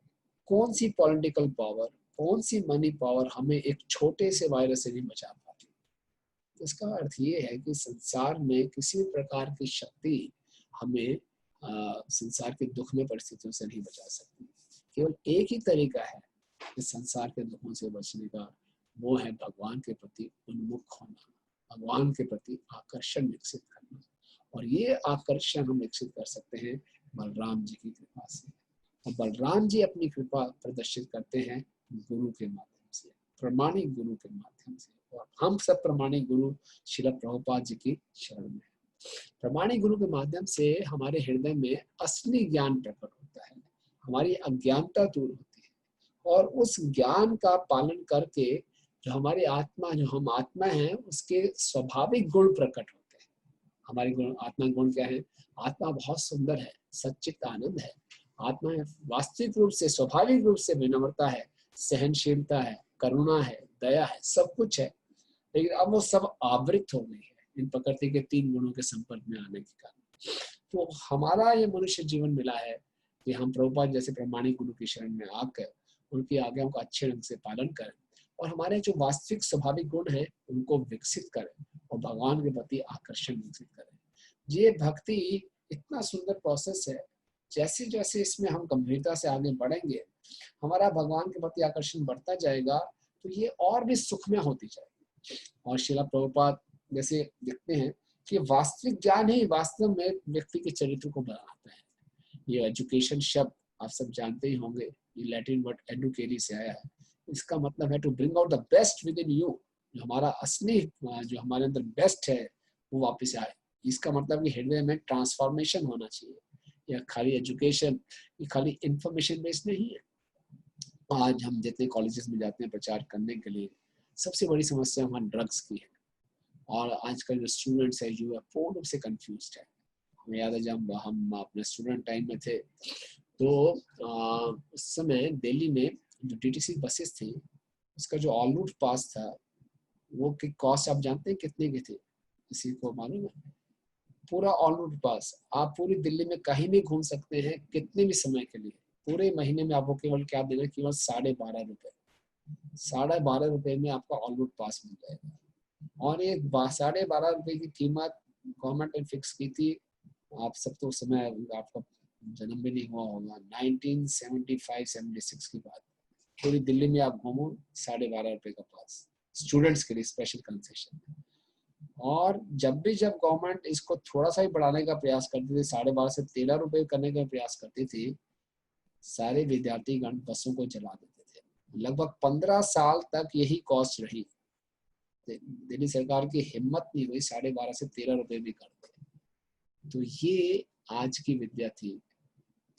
कौन सी पॉलिटिकल पावर, कौन सी मनी पावर हमें एक छोटे से वायरस से नहीं बचा पाती? तो इसका अर्थ ये है कि संसार में किसी प्रकार की शक्ति हमें संसार के दुख में परिस्थितियों से नहीं बचा सकती। केवल एक ही तरीका है इस संसार के दुखों से बचने का, वो है भगवान के प्रति उन्मुख होना, भगवान के प्रति आकर्षण विकसित करना। और ये आकर्षण हम विकसित कर सकते हैं बलराम जी की कृपा से। और बलराम जी अपनी कृपा प्रदर्शित करते हैं गुरु के माध्यम से, प्रमाणिक गुरु के माध्यम से। और हम सब प्रमाणिक गुरु श्रील प्रभुपाद जी की शरण में। प्रमाणिक गुरु के माध्यम से हमारे हृदय में असली ज्ञान प्रकट होता है, हमारी अज्ञानता दूर होती है, और उस ज्ञान का पालन करके जो हमारी आत्मा, जो हम आत्मा हैं, उसके स्वाभाविक गुण प्रकट होते हैं। हमारी गुण, आत्मा गुण क्या है? आत्मा बहुत सुंदर है, सच्चित आनंद है। आत्मा वास्तविक रूप से, स्वाभाविक रूप से विनम्रता है, सहनशीलता है, करुणा है, दया है, सब कुछ है। लेकिन अब वो सब आवृत हो गई है इन प्रकृति के तीन गुणों के संपर्क में आने के कारण। तो हमारा ये मनुष्य जीवन मिला है कि हम प्रभुपाद जैसे प्रमाणिक गुरु की शरण में आकर उनकी आज्ञाओं का अच्छे ढंग से पालन करें, और हमारे जो वास्तविक स्वाभाविक गुण हैं उनको विकसित करें, और भगवान के प्रति आकर्षण विकसित करें। ये भक्ति इतना सुंदर प्रोसेस है, जैसे जैसे इसमें हम गंभीरता से आगे बढ़ेंगे, हमारा भगवान के प्रति आकर्षण बढ़ता जाएगा, तो ये और भी सुखमय होती जाएगी। और श्रील प्रभुपाद जैसे लिखते हैं कि वास्तविक ज्ञान ही वास्तव में व्यक्ति के चरित्र को बनाता है। ये एजुकेशन शब्द आप सब जानते ही होंगे, ये लैटिन वर्ड एडुकेरी से आया है। इसका मतलब है to bring out the best within you, जो हमारा असली, जो हमारे अंदर बेस्ट है वो वापस आए, इसका मतलब कि हृदय में ट्रांसफॉर्मेशन होना चाहिए। या खाली एजुकेशन, ये खाली इंफॉर्मेशन बेस्ड नहीं है। आज हम जितने कॉलेजेस में जाते हैं प्रचार करने के लिए, सबसे बड़ी समस्या वहाँ ड्रग्स की है। और आजकल जो स्टूडेंट्स है जो है पूर्ण रूप से कंफ्यूज्ड है। हमें याद है जब हम अपने स्टूडेंट टाइम में थे तो उस समय दिल्ली में जो डीटीसी बसेस थी उसका जो ऑल रूट पास था वो की कॉस्ट आप जानते हैं कितने की थी? किसी को मालूम है? पूरा ऑल रूट पास आप पूरी दिल्ली में कहीं भी घूम सकते हैं कितने भी समय के लिए। पूरे महीने में आपको केवल क्या देना, केवल 12.5 रुपए। 12.5 रुपए में आपका ऑल रूट पास मिल जाएगा। और ये 12.5 रुपए की कीमत गवर्नमेंट ने फिक्स की थी। आप सब तो उस समय आपका जन्म भी नहीं हुआ होगा, 1975-76 की बात। पूरी दिल्ली में आप घूमो 12.5 रुपए का पास, स्टूडेंट्स के लिए स्पेशल कंसेशन। और जब गवर्नमेंट इसको थोड़ा सा ही बढ़ाने का प्रयास करती थी, 12.5 से 13 रुपए करने का प्रयास करती थी, सारे विद्यार्थी गण बसों को जला देते थे। लगभग 15 साल तक यही कॉस्ट रही। दिल्ली सरकार की हिम्मत नहीं हुई 12.5 से 13 रुपए भी कर दे। तो ये आज की विद्या थी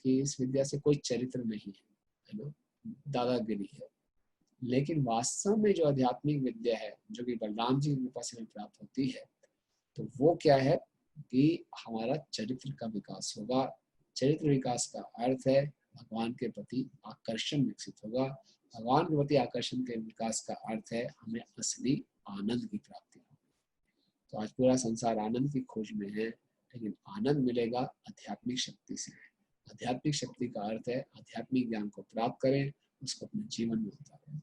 कि इस विद्या से कोई चरित्र नहीं है ना, दादागिरी है। लेकिन वास्तव में जो आध्यात्मिक विद्या है जो कि बलराम जी की कृपा से हमें प्राप्त होती है, तो वो क्या है कि हमारा चरित्र का विकास होगा। चरित्र विकास का अर्थ है भगवान के प्रति आकर्षण विकसित होगा। भगवान के प्रति आकर्षण के विकास का अर्थ है हमें असली आनंद की प्राप्ति होगी। तो आज पूरा संसार आनंद की खोज में है, लेकिन आनंद मिलेगा आध्यात्मिक शक्ति से। आध्यात्मिक शक्ति का अर्थ है आध्यात्मिक ज्ञान को प्राप्त करें, उसको अपने जीवन में उतारें।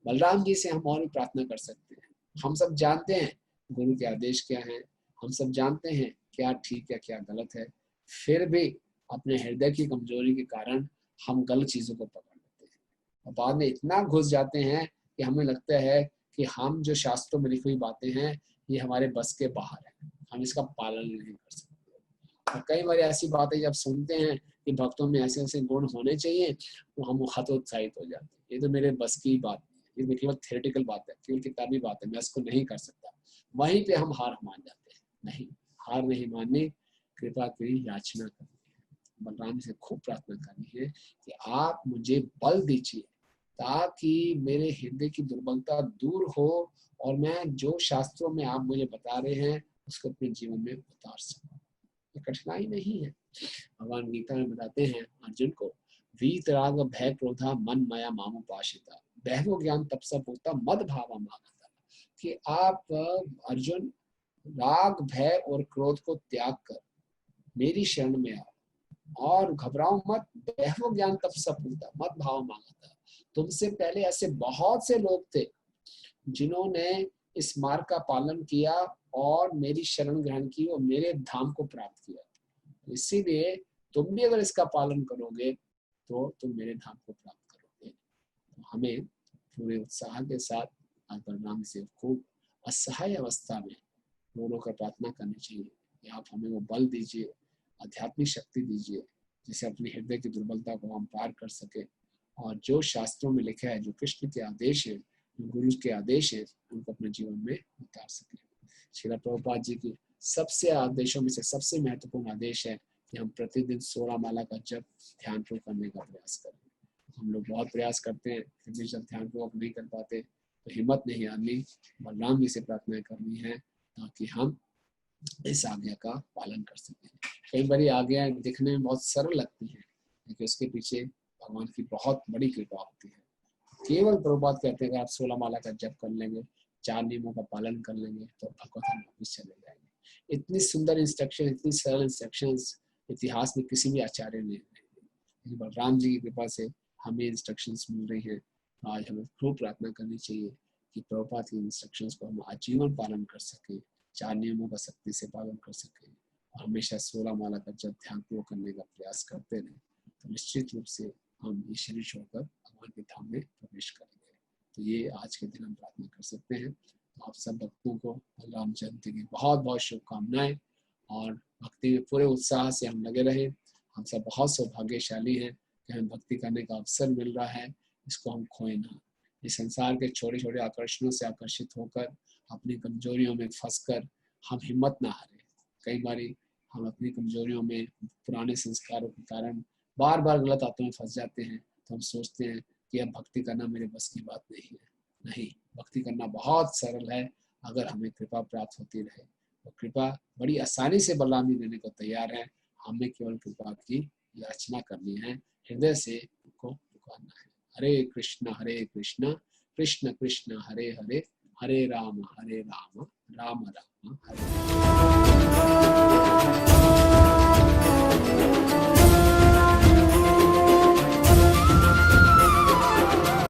बलराम जी से हम और भी प्रार्थना कर सकते हैं। हम सब जानते हैं गुरु के आदेश क्या हैं, हम सब जानते हैं क्या ठीक है क्या गलत है, फिर भी अपने हृदय की कमजोरी के कारण हम गलत चीजों को पकड़ लेते हैं और बाद में इतना घुस जाते हैं कि हमें लगता है कि हम जो शास्त्रों में लिखी हुई बातें हैं ये हमारे बस के बाहर है, हम इसका पालन नहीं कर सकते। और कई बार ऐसी बातें जब सुनते हैं कि भक्तों में ऐसे ऐसे गुण होने चाहिए तो हम हतोत्साहित हो जाते हैं। ये तो मेरे बस की बात नहीं, ये केवल थ्योरेटिकल बात है, केवल किताबी बात है, मैं इसको नहीं कर सकता। वहीं पे हम हार मान जाते हैं। नहीं, हार नहीं माननी, कृपा की याचना करनी है। बलराम से खूब प्रार्थना करनी है कि आप मुझे बल दीजिए ताकि मेरे हृदय की दुर्बलता दूर हो और मैं जो शास्त्रों में आप मुझे बता रहे हैं उसको अपने जीवन में उतार सकूं। ये कठिनाई नहीं है। भगवान गीता में बताते हैं अर्जुन को, वीत राग भय क्रोधा मन माया मामुपाशिता बहवो ज्ञान तपसा पूता मद भावा मागता। कि आप अर्जुन राग भय और क्रोध को त्याग कर मेरी शरण में आओ और घबराओ मत, बहवो ज्ञान तपसा पूता मद भावा मागता। तुमसे पहले ऐसे बहुत से लोग थे जिन्होंने इस मार्ग का पालन किया और मेरी शरण ग्रहण की और मेरे धाम को प्राप्त किया। इसीलिए तुम भी अगर इसका पालन करोगे तो तुम मेरे धाम को प्राप्त करोगे। तो हमें पूरे उत्साह के साथ बलराम से खूब असहाय अवस्था में रो रो कर प्रार्थना करनी चाहिए कि आप हमें वो बल दीजिए, आध्यात्मिक शक्ति दीजिए जिसे अपने हृदय की दुर्बलता को हम पार कर सके और जो शास्त्रों में लिखा है, जो कृष्ण के आदेश है, जो गुरु के आदेश है, उनको अपने जीवन में उतार सके। श्रील प्रभुपाद जी की सबसे आदेशों में से सबसे महत्वपूर्ण आदेश है कि हम प्रतिदिन 16 माला का जप ध्यान पूर्वक करने का प्रयास करें। हम लोग बहुत प्रयास करते हैं फिर भी जब ध्यान पूर्वक नहीं कर पाते तो हिम्मत नहीं आनी, बलराम जी से प्रार्थना करनी है ताकि हम इस आज्ञा का पालन कर सकें। कई बार आज्ञाएं दिखने में बहुत सरल लगती हैं लेकिन उसके पीछे भगवान की बहुत बड़ी कृपा होती है। केवल प्रभुपाद कहते हैं कि आप 16 माला का जप कर लेंगे, 4 नियमों का पालन कर लेंगे तो भगवत हम वापिस चले जाएंगे। इतनी सुंदर इंस्ट्रक्शन, इतनी सरल इंस्ट्रक्शंस इतिहास में किसी भी आचार्य ने नहीं। बलराम जी की कृपा से हमें इंस्ट्रक्शंस मिल रही हैं। आज हमें खूब प्रार्थना करनी चाहिए कि प्रभुपाद की इंस्ट्रक्शंस को हम आजीवन पालन कर सकें, 4 नियमों का सख्ती से पालन कर सकें और हमेशा 16 माला का जप ध्यान पूर्वक करने का प्रयास करते रहें। तो निश्चित रूप से हम ये शरीर छोड़कर भगवान के धाम में प्रवेश करेंगे। तो ये आज के दिन हम प्रार्थना कर सकते हैं। तो आप सब भक्तों को बलराम जयंती की बहुत बहुत शुभकामनाएं और भक्ति में पूरे उत्साह से हम लगे रहे। हम सब बहुत सौभाग्यशाली हैं कि हमें भक्ति करने का अवसर मिल रहा है, इसको हम खोए ना। इस संसार के छोटे छोटे आकर्षणों से आकर्षित होकर अपनी कमजोरियों में फंसकर हम हिम्मत ना हारें। कई बारी हम अपनी कमजोरियों में, पुराने संस्कारों के कारण बार बार गलत आदतों में फंस जाते हैं। तो हम सोचते हैं कि अब भक्ति करना मेरे बस की बात नहीं है। नहीं, भक्ति करना बहुत सरल है अगर हमें कृपा प्राप्त होती रहे। वो कृपा बड़ी आसानी से बलराम जी देने को तैयार है। हमें केवल कृपा की याचना करनी है, हृदय से उनको पुकारना है। हरे कृष्ण कृष्ण कृष्ण हरे हरे, हरे राम राम राम हरे